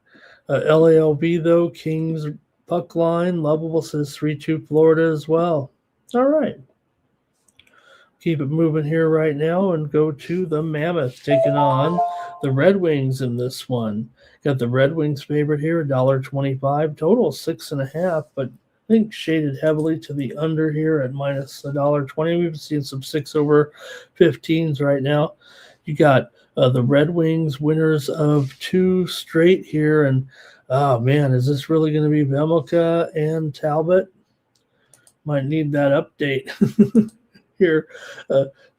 LALB, though, Kings puck line. Lovable says 3-2 Florida as well. All right. Keep it moving here right now and go to the Mammoth taking on the Red Wings in this one. Got the Red Wings favorite here, $1.25. Total 6.5, but I think shaded heavily to the under here at minus $1.20. We've seen some 6 over 15s right now. You got the Red Wings winners of 2 straight here. And, oh, man, is this really going to be Vejmelka and Talbot? Might need that update here.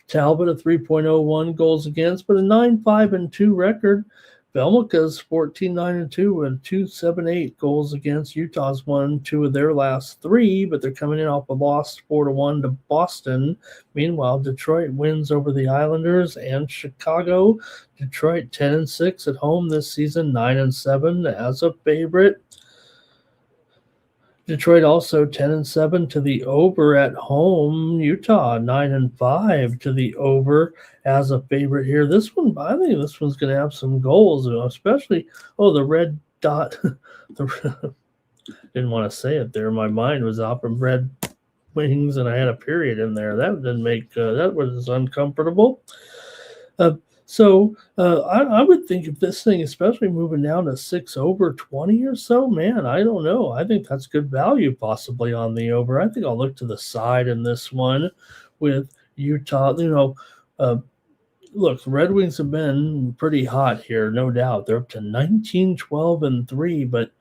Talbot a 3.01 goals against, but a 9-5-2 record. Vejmelka's 14-9-2 with 2.78 goals against. Utah's won 2 of their last 3, but they're coming in off a loss 4-1 to Boston. Meanwhile, Detroit wins over the Islanders and Chicago. Detroit 10-6 at home this season, 9-7 as a favorite. Detroit also 10-7 to the over at home. Utah 9-5 to the over as a favorite here. This one, I think this one's going to have some goals, especially the red dot. Didn't want to say it there. My mind was off of Red Wings, and I had a period in there. That didn't make that was uncomfortable. So I would think if this thing, especially moving down to 6 over 20 or so, man, I don't know. I think that's good value possibly on the over. I think I'll look to the side in this one with Utah. Look, the Red Wings have been pretty hot here, no doubt. They're up to 19, 12, and 3, but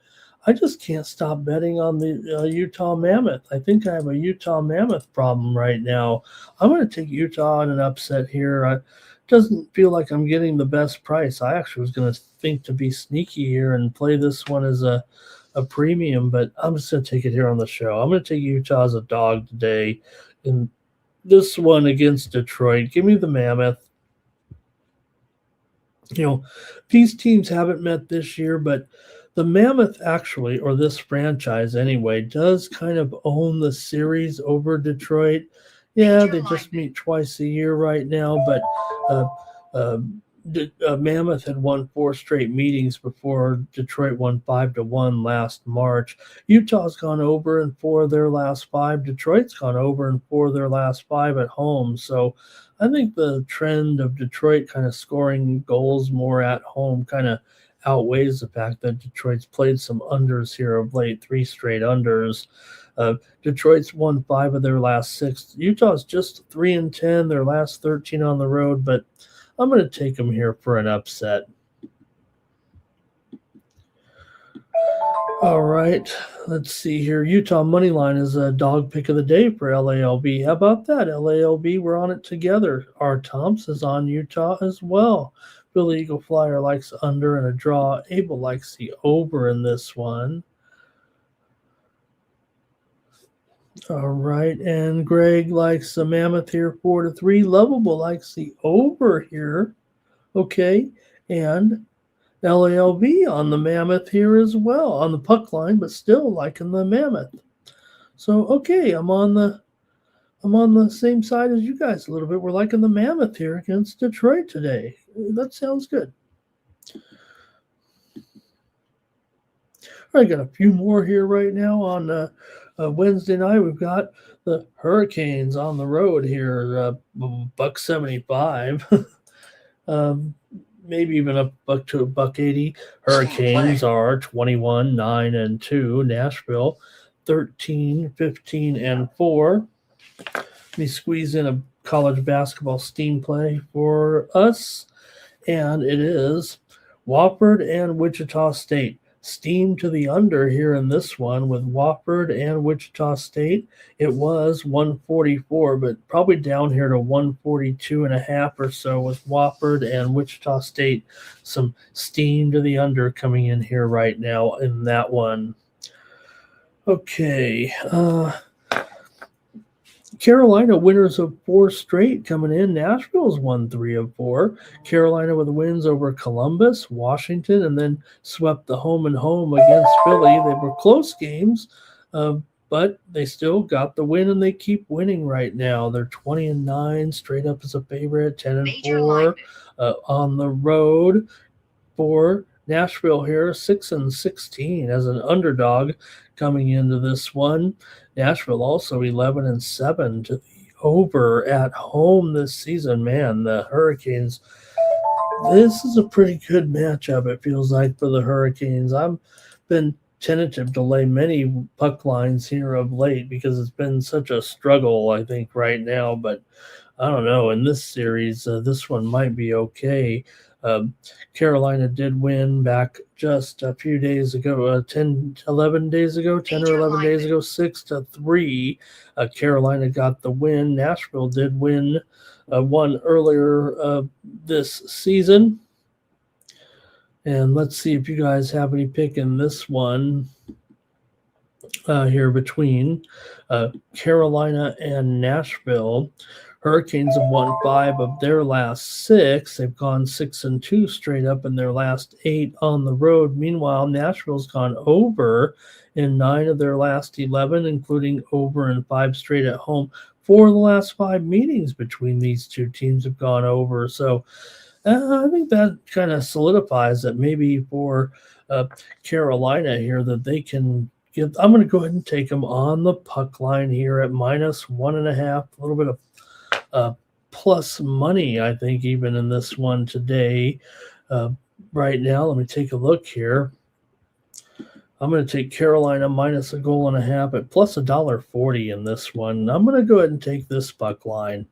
I just can't stop betting on the Utah Mammoth. I think I have a Utah Mammoth problem right now. I'm going to take Utah in an upset here. Doesn't feel like I'm getting the best price. I actually was going to think to be sneaky here and play this one as a premium, but I'm just going to take it here on the show. I'm going to take Utah as a dog today in this one against Detroit. Give me the Mammoth. These teams haven't met this year, but the Mammoth actually, or this franchise anyway, does kind of own the series over Detroit. Yeah, they just meet twice a year right now, but Mammoth had won 4 straight meetings before Detroit won 5-1 last March. Utah's gone over in 4 of their last 5. Detroit's gone over in 4 of their last 5 at home. So I think the trend of Detroit kind of scoring goals more at home kind of outweighs the fact that Detroit's played some unders here of late, 3 straight unders. Detroit's won 5 of their last 6. Utah's just 3-10, their last 13 on the road, but I'm going to take them here for an upset. All right, let's see here. Utah Moneyline is a dog pick of the day for LALB. How about that? LALB, we're on it together. R. Thompson is on Utah as well. Philly Eagle Flyer likes under and a draw. Abel likes the over in this one. All right, and Greg likes the Mammoth here 4-3. Lovable likes the over here. Okay, and LALB on the Mammoth here as well, on the puck line, but still liking the Mammoth. So, okay, I'm on the I'm on the same side as you guys a little bit. We're liking the Mammoth here against Detroit today. That sounds good. I got a few more here right now on Wednesday night. We've got the Hurricanes on the road here, $1.75, maybe even a buck to $1.80. Hurricanes are 21, 9, and 2. Nashville 13, 15, and 4. Let me squeeze in a college basketball steam play for us, and it is Wofford and Wichita State. Steam to the under here in this one with Wofford and Wichita State. It was 144, but probably down here to 142.5 or so with Wofford and Wichita State. Some steam to the under coming in here right now in that one. Okay. Carolina winners of 4 straight coming in. Nashville's won 3 of 4. Carolina with wins over Columbus, Washington, and then swept the home and home against Philly. They were close games, but they still got the win, and they keep winning right now. They're 20-9 straight up as a favorite, 10-4 on the road for Nashville here, 6-16 as an underdog coming into this one. Nashville also 11-7 to the over at home this season. Man, the Hurricanes, this is a pretty good matchup, it feels like, for the Hurricanes. I've been tentative to lay many puck lines here of late because it's been such a struggle, I think, right now. But I don't know. In this series, this one might be okay. Carolina did win back just a few days ago, 10 or 11 days ago, 6-3. Carolina got the win. Nashville did win one earlier this season. And let's see if you guys have any pick in this one here between Carolina and Nashville. Hurricanes have won 5 of their last 6. They've gone 6-2 straight up in their last 8 on the road. Meanwhile, Nashville's gone over in 9 of their last 11, including over in 5 straight at home. 4 of the last 5 meetings between these two teams have gone over. So I think that kind of solidifies that maybe for Carolina here that they can give. I'm going to go ahead and take them on the puck line here at -1.5. A little bit of plus money, I think, even in this one today. Right now, let me take a look here. I'm going to take Carolina -1.5 goals at plus $1.40 in this one. I'm going to go ahead and take this puck line.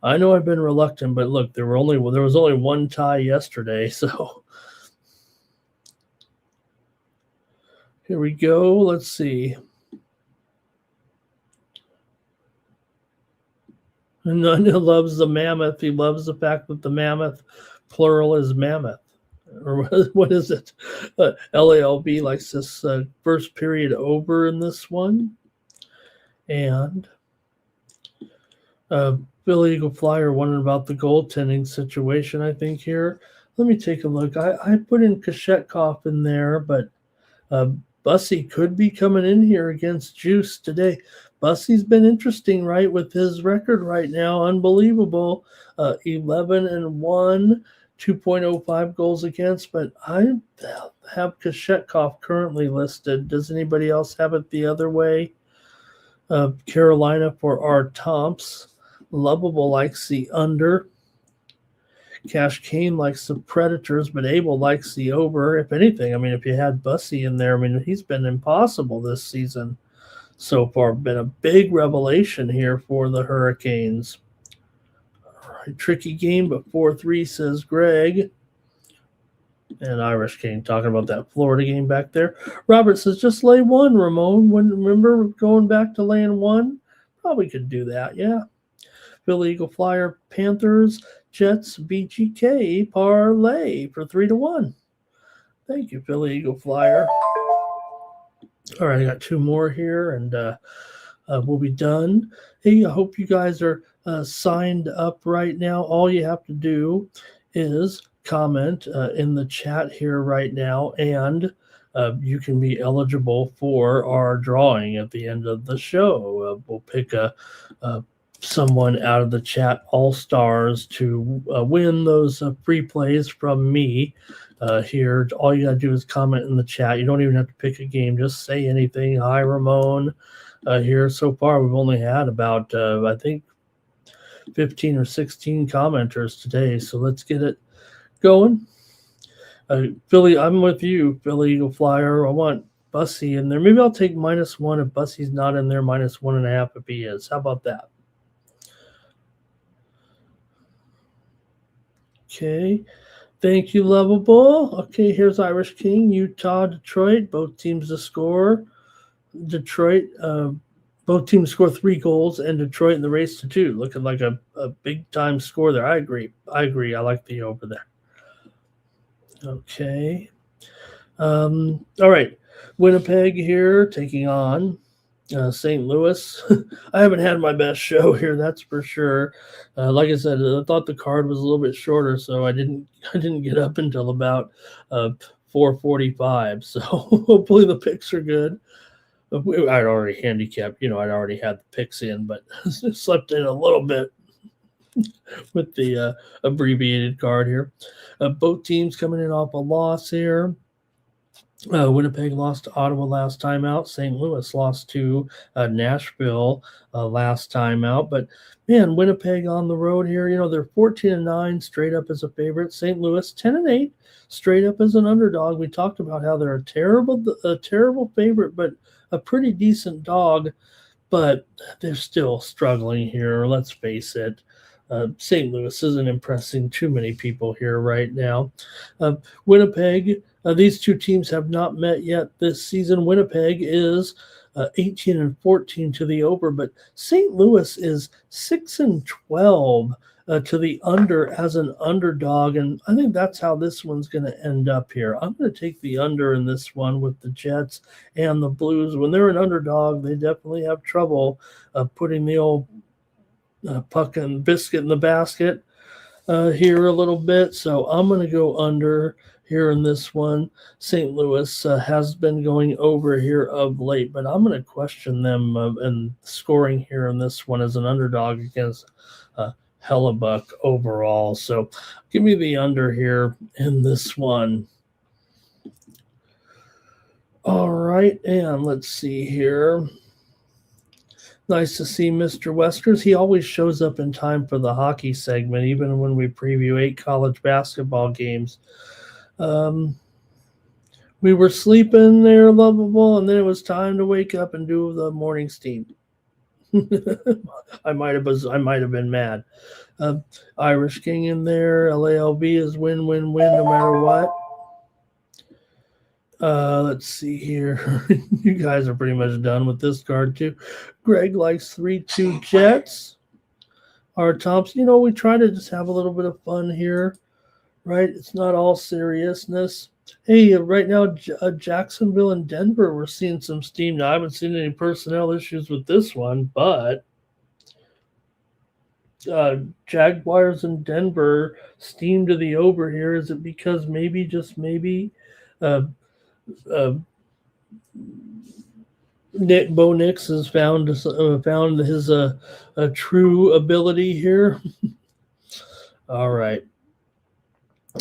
I know I've been reluctant, but look, there was only one tie yesterday, so here we go. Let's see. And Nanya loves the Mammoth. He loves the fact that the Mammoth, plural, is Mammoth. Or what is it? LALB likes this first period over in this one. And Philly Eagle Flyer wondering about the goaltending situation, I think, here. Let me take a look. I put in Kashetkov in there, but Bussy could be coming in here against Juice today. Bussy's been interesting, right, with his record right now. Unbelievable. 11-1, 2.05 goals against, but I have Kashetkov currently listed. Does anybody else have it the other way? Carolina for our Tomps. Lovable likes the under. Cash Kane likes the Predators, but Abel likes the over. If anything, I mean, if you had Bussy in there, I mean, he's been impossible this season so far. Been a big revelation here for the Hurricanes. All right, tricky game, but 4-3, says Greg. And Irish King talking about that Florida game back there. Robert says, just lay 1, Ramon. Remember going back to laying 1? Probably could do that, yeah. Philly Eagle Flyer, Panthers, Jets, BGK, parlay for 3-1. Thank you, Philly Eagle Flyer. All right, I got 2 more here, and we'll be done. Hey, I hope you guys are signed up right now. All you have to do is comment in the chat here right now, and you can be eligible for our drawing at the end of the show. We'll pick a someone out of the chat all-stars to win those free plays from me here. All you got to do is comment in the chat. You don't even have to pick a game. Just say anything. Hi, Ramon. Here so far, we've only had about, I think, 15 or 16 commenters today. So let's get it going. Philly, I'm with you, Philly Eagle Flyer. I want Bussy in there. Maybe I'll take -1 if Bussy's not in there, -1.5 if he is. How about that? Okay. Thank you, Lovable. Okay, here's Irish King, Utah, Detroit. Both teams to score. Detroit, both teams score 3 goals, and Detroit in the race to 2. Looking like a big-time score there. I agree. I like the over there. Okay. All right. Winnipeg here taking on St. Louis. I haven't had my best show here, that's for sure. Like I said, I thought the card was a little bit shorter, so I didn't get up until about 4:45. So hopefully the picks are good. I'd already handicapped, I'd already had the picks in, but slept in a little bit with the abbreviated card here. Both teams coming in off a loss here. Winnipeg lost to Ottawa last time out. St. Louis lost to Nashville last time out. But man, Winnipeg on the road here, they're 14-9 straight up as a favorite. St. Louis 10-8 straight up as an underdog. We talked about how they're a terrible favorite, but a pretty decent dog. But they're still struggling here. Let's face it. St. Louis isn't impressing too many people here right now. Winnipeg, these two teams have not met yet this season. Winnipeg is 18-14 to the over, but St. Louis is 6-12 to the under as an underdog, and I think that's how this one's going to end up here. I'm going to take the under in this one with the Jets and the Blues. When they're an underdog, they definitely have trouble putting the old puck and biscuit in the basket here a little bit. So I'm going to go under here in this one. St. Louis has been going over here of late, but I'm going to question them in scoring here in this one as an underdog against Hellebuck overall. So give me the under here in this one. All right, and let's see here. Nice to see Mr. Weskers. He always shows up in time for the hockey segment, even when we preview 8 college basketball games. We were sleeping there, Lovable, and then it was time to wake up and do the morning steam. I might have been mad. Irish King in there. LALB is win-win-win no matter what. Let's see here. You guys are pretty much done with this card too. Greg likes 3-2 Jets. R. Thompson, we try to just have a little bit of fun here, right? It's not all seriousness. Hey, right now, Jacksonville and Denver, we're seeing some steam. Now, I haven't seen any personnel issues with this one, but Jaguars and Denver steam to the over here. Is it because maybe, just maybe, Bo Nix has found his true ability here? All right.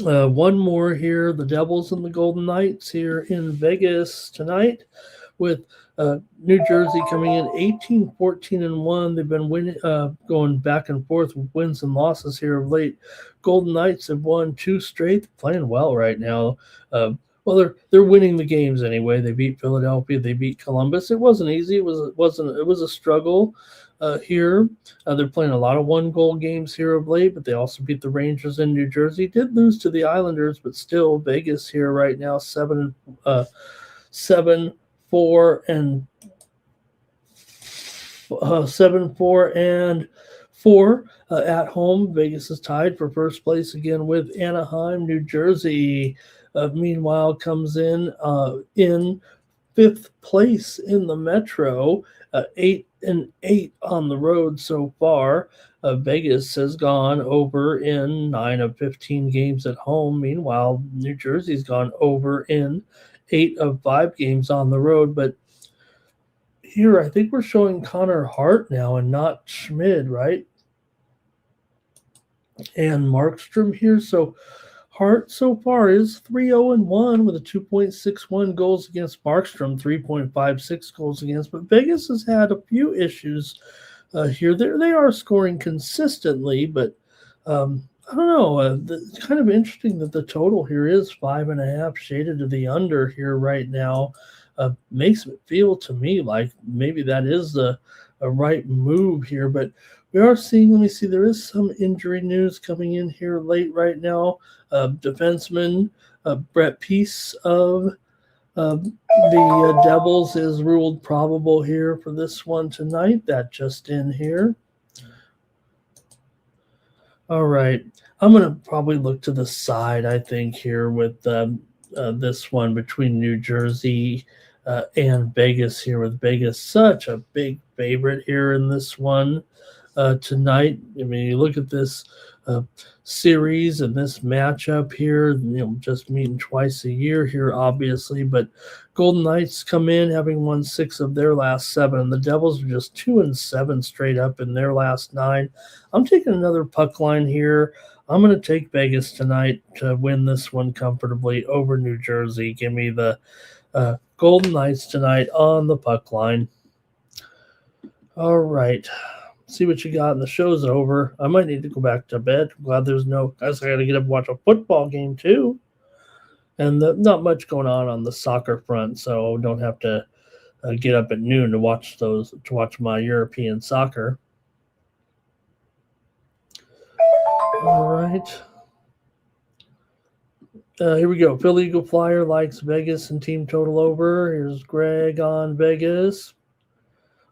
One more here. The Devils and the Golden Knights here in Vegas tonight with New Jersey coming in 18-14-1. They've been winning, going back and forth with wins and losses here of late. Golden Knights have won 2 straight. They're playing well right now. Well, they're winning the games anyway. They beat Philadelphia. They beat Columbus. It wasn't easy. It was a struggle here. They're playing a lot of 1-goal games here of late, but they also beat the Rangers in New Jersey. Did lose to the Islanders, but still Vegas here right now 7-4 and 4 at home. Vegas is tied for first place again with Anaheim. New Jersey meanwhile comes in 5th place in the Metro, 8-8 on the road so far. Vegas has gone over in 9 of 15 games at home. Meanwhile, New Jersey's gone over in 8 of 5 games on the road. But here, I think we're showing Connor Hart now and not Schmid, right? And Markstrom here. So Hart so far is 3-0-1 with a 2.61 goals against, Markstrom 3.56 goals against. But Vegas has had a few issues here. They are scoring consistently, but I don't know. It's kind of interesting that the total here is 5.5, shaded to the under here right now. Makes it feel to me like maybe that is a right move here, but we are seeing, let me see, there is some injury news coming in here late right now. Defenseman Brett Peace of the Devils is ruled probable here for this one tonight. That just in here. All right. I'm going to probably look to the side, I think, here with this one between New Jersey and Vegas here, with Vegas such a big favorite here in this one tonight. I mean, you look at this series and this matchup here, just meeting twice a year here, obviously, but Golden Knights come in having won 6 of their last 7, and the Devils are just 2-7 straight up in their last 9. I'm taking another puck line here. I'm going to take Vegas tonight to win this one comfortably over New Jersey. Give me the Golden Knights tonight on the puck line. All right. See what you got, and the show's over. I might need to go back to bed. I'm glad there's no, I got to get up and watch a football game too. And not much going on the soccer front, so don't have to get up at noon to watch my European soccer. All right. Here we go. Philly Eagle Flyer likes Vegas and team total over. Here's Greg on Vegas.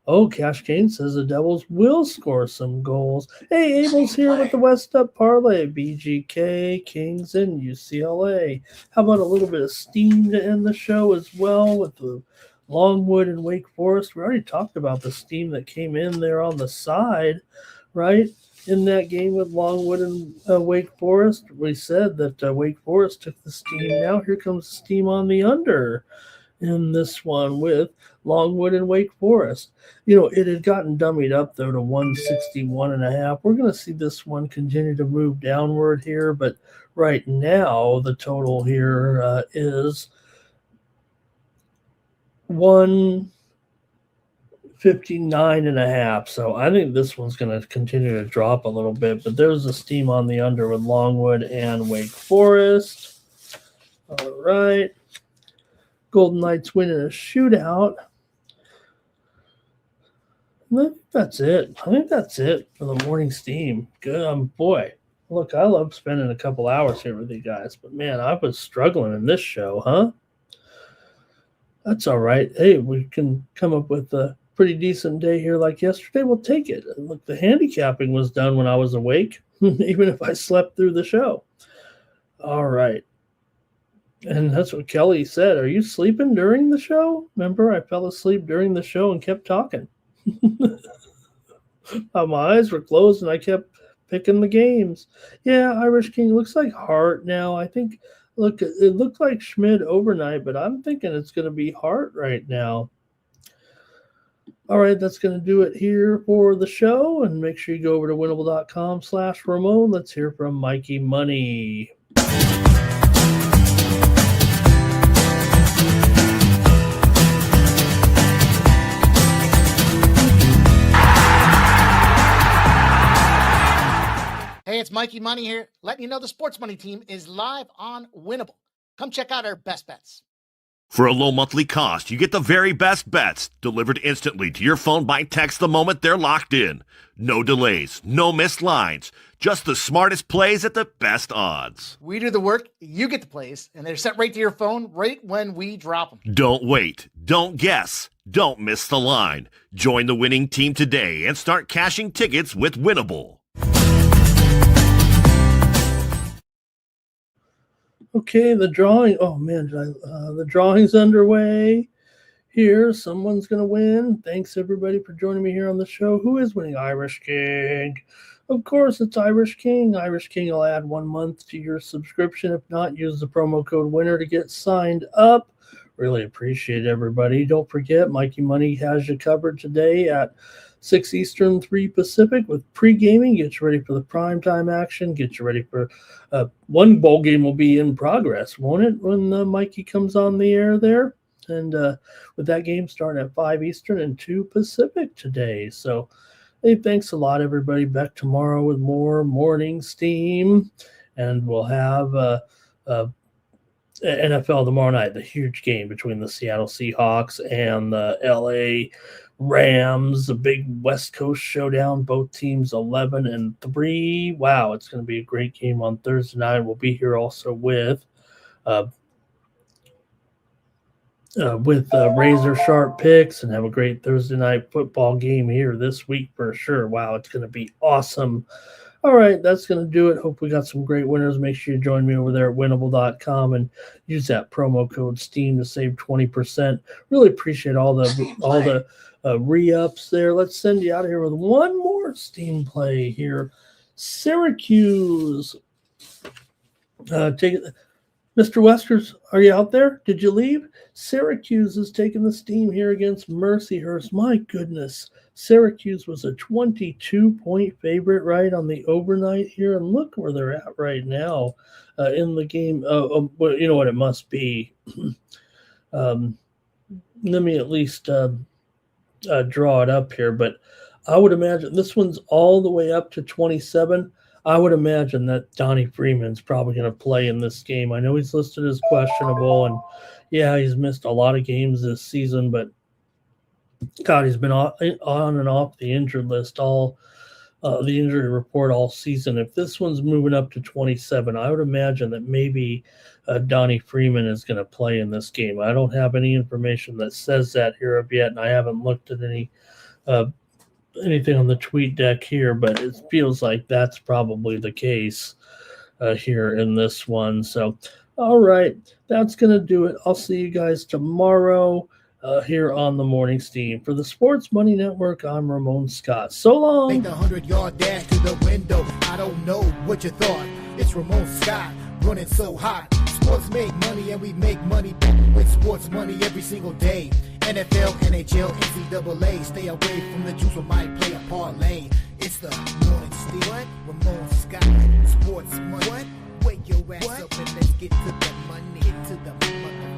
Oh, Cash Kane says the Devils will score some goals. Hey, Abel's here with the West Up Parlay. BGK, Kings, and UCLA. How about a little bit of steam to end the show as well with the Longwood and Wake Forest? We already talked about the steam that came in there on the side, right? In that game with Longwood and Wake Forest, we said that Wake Forest took the steam. Now here comes the steam on the under in this one with Longwood and Wake Forest. It had gotten dummied up, though, to 161.5. We're going to see this one continue to move downward here, but right now the total here is 159.5. So I think this one's going to continue to drop a little bit, but there's a steam on the under with Longwood and Wake Forest. All right. Golden Knights winning a shootout. I think that's it. I think that's it for the morning steam. Good. Boy, look, I love spending a couple hours here with you guys, but man, I was struggling in this show, huh? That's all right. Hey, we can come up with a pretty decent day here like yesterday. We'll take it. Look, the handicapping was done when I was awake, even if I slept through the show. All right. And that's what Kelly said. Are you sleeping during the show? Remember, I fell asleep during the show and kept talking. My eyes were closed and I kept picking the games. Yeah, Irish King looks like Hart now. I think, look, it looked like Schmid overnight, but I'm thinking it's going to be Hart right now. All right, that's going to do it here for the show. And make sure you go over to winnable.com/Ramon. Let's hear from Mikey Money. Hey, it's Mikey Money here, letting you know the Sports Money team is live on Winnable. Come check out our best bets. For a low monthly cost, you get the very best bets delivered instantly to your phone by text the moment they're locked in. No delays, no missed lines, just the smartest plays at the best odds. We do the work, you get the plays, and they're sent right to your phone right when we drop them. Don't wait, don't guess, don't miss the line. Join the winning team today and start cashing tickets with Winnable. Okay, the drawing. Oh man, the drawing's underway here. Someone's gonna win. Thanks everybody for joining me here on the show. Who is winning? Irish King. Of course, it's Irish King. Irish King will add 1 month to your subscription. If not, use the promo code WINNER to get signed up. Really appreciate everybody. Don't forget, Mikey Money has you covered today at 6 Eastern, 3 Pacific with pre-gaming. Get you ready for the primetime action. Get you ready for one bowl game will be in progress, won't it, when Mikey comes on the air there? And with that game starting at 5 Eastern and 2 Pacific today. So, hey, thanks a lot, everybody. Back tomorrow with more morning steam. And we'll have NFL tomorrow night, the huge game between the Seattle Seahawks and the LA Rams, a big West Coast showdown, both teams 11-3. Wow, it's going to be a great game on Thursday night. We'll be here also with razor sharp picks and have a great Thursday night football game here this week for sure. Wow, it's going to be awesome. All right, that's going to do it. Hope we got some great winners. Make sure you join me over there at winnable.com and use that promo code STEAM to save 20%. Really appreciate all the re-ups there. Let's send you out of here with one more Steam play here. Syracuse. Take it. Mr. Westers, are you out there? Did you leave? Syracuse is taking the Steam here against Mercyhurst. My goodness. Syracuse was a 22-point favorite right on the overnight here, and look where they're at right now in the game. Well, you know what it must be. Let me at least draw it up here, but I would imagine this one's all the way up to 27. I would imagine that Donnie Freeman's probably going to play in this game. I know he's listed as questionable, and yeah, he's missed a lot of games this season, but God, he's been on and off the injured list the injury report all season. If this one's moving up to 27, I would imagine that maybe Donnie Freeman is going to play in this game. I don't have any information that says that here of yet, and I haven't looked at anything on the tweet deck here, but it feels like that's probably the case here in this one. So, all right, that's going to do it. I'll see you guys tomorrow here on the Morning Steam. For the Sports Money Network, I'm Ramon Scott. So long. Make the 100-yard dash to the window. I don't know what you thought. It's Ramon Scott running so hot. Sports make money and we make money with sports money every single day. NFL, NHL, NCAA. Stay away from the juice or might play a parlay. It's the Morning Steam. What? Ramon Scott. Sports money. What? Wake your ass up and let's get to the money. Get to the money.